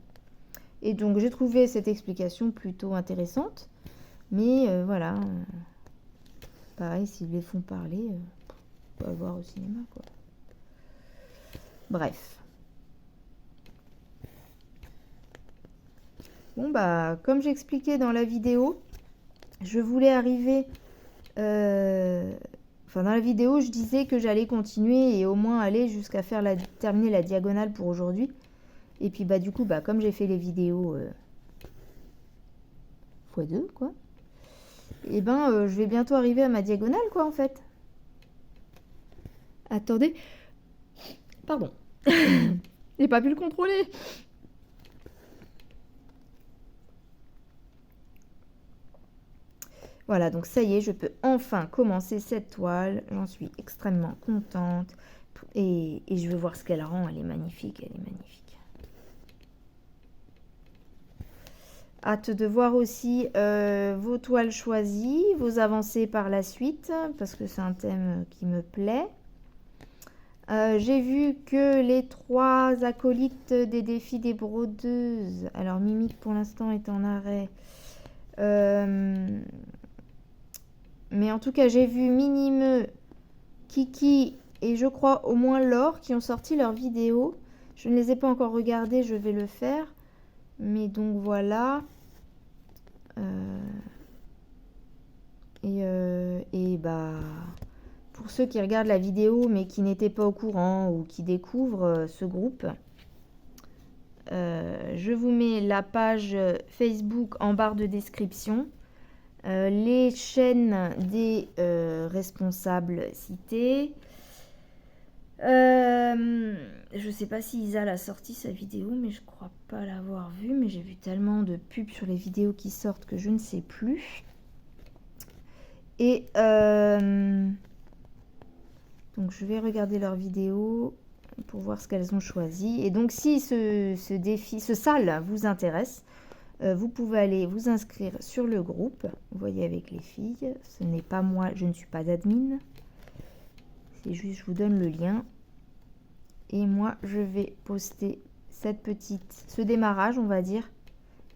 Et donc, j'ai trouvé cette explication plutôt intéressante, mais voilà, pareil, s'ils les font parler... on va voir au cinéma, quoi. Bref. Bon, bah, comme j'expliquais dans la vidéo, je voulais arriver... Enfin, dans la vidéo, je disais que j'allais continuer et au moins aller jusqu'à terminer la diagonale pour aujourd'hui. Et puis, bah, du coup, bah, comme j'ai fait les vidéos x2, quoi, et ben, je vais bientôt arriver à ma diagonale, quoi, en fait. Attendez. Pardon. J'ai pas pu le contrôler. Voilà, donc ça y est, je peux enfin commencer cette toile. J'en suis extrêmement contente. Et je veux voir ce qu'elle rend. Elle est magnifique, elle est magnifique. Hâte de voir aussi vos toiles choisies, vos avancées par la suite, parce que c'est un thème qui me plaît. J'ai vu que les 3 acolytes des défis des brodeuses, alors Mimique pour l'instant est en arrêt, mais en tout cas j'ai vu Minimeux, Kiki et je crois au moins Laure qui ont sorti leurs vidéos. Je ne les ai pas encore regardées, je vais le faire, mais donc voilà. Et bah... Pour ceux qui regardent la vidéo mais qui n'étaient pas au courant ou qui découvrent ce groupe, je vous mets la page Facebook en barre de description, les chaînes des responsables cités. Je ne sais pas si Isa a sorti sa vidéo, mais je crois pas l'avoir vue, mais j'ai vu tellement de pubs sur les vidéos qui sortent que je ne sais plus. Et... donc je vais regarder leurs vidéos pour voir ce qu'elles ont choisi. Et donc si ce défi, ce salle vous intéresse, vous pouvez aller vous inscrire sur le groupe. Vous voyez avec les filles. Ce n'est pas moi, je ne suis pas admin. C'est juste, je vous donne le lien. Et moi, je vais poster ce démarrage, on va dire.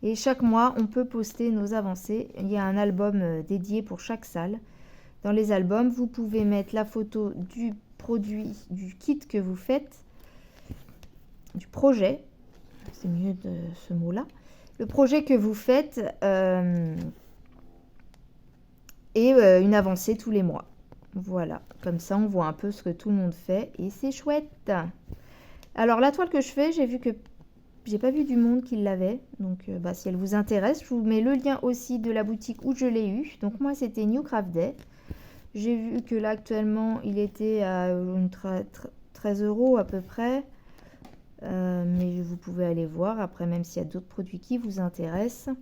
Et chaque mois, on peut poster nos avancées. Il y a un album dédié pour chaque salle. Dans les albums, vous pouvez mettre la photo du produit, du kit que vous faites, du projet, c'est mieux de ce mot-là, le projet que vous faites et une avancée tous les mois. Voilà, comme ça on voit un peu ce que tout le monde fait et c'est chouette. Alors la toile que je fais, j'ai vu que j'ai pas vu du monde qui l'avait, donc bah, si elle vous intéresse, je vous mets le lien aussi de la boutique où je l'ai eu. Donc moi c'était New Craft Day. J'ai vu que là actuellement il était à 13 € à peu près. Mais vous pouvez aller voir après, même s'il y a d'autres produits qui vous intéressent.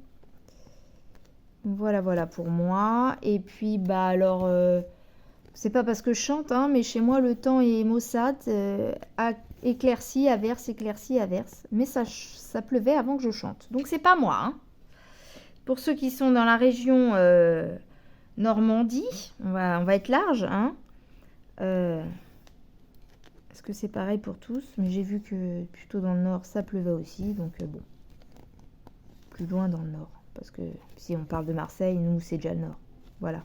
Voilà pour moi. Et puis bah alors c'est pas parce que je chante hein, mais chez moi le temps est maussade, éclairci, averse, mais ça pleuvait avant que je chante, donc c'est pas moi hein. Pour ceux qui sont dans la région Normandie, on va être large hein. Est-ce que c'est pareil pour tous? Mais j'ai vu que plutôt dans le nord ça pleuvait aussi, donc bon, plus loin dans le nord. Parce que si on parle de Marseille, nous, c'est déjà le nord. Voilà.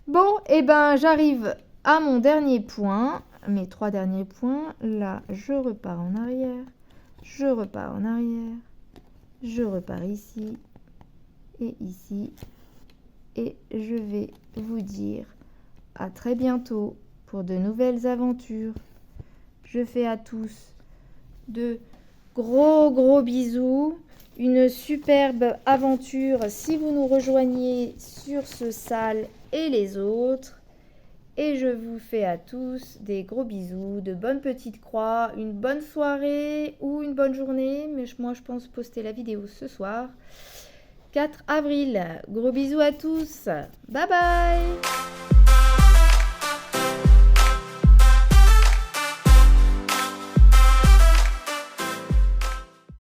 Bon, et ben j'arrive à mon dernier point. Mes 3 derniers points. Là, je repars en arrière. Je repars en arrière. Je repars ici. Et ici. Et je vais vous dire à très bientôt pour de nouvelles aventures. Je fais à tous de gros bisous. Une superbe aventure si vous nous rejoignez sur ce sale et les autres. Et je vous fais à tous des gros bisous, de bonnes petites croix, une bonne soirée ou une bonne journée. Mais moi, je pense poster la vidéo ce soir. 4 avril. Gros bisous à tous. Bye bye.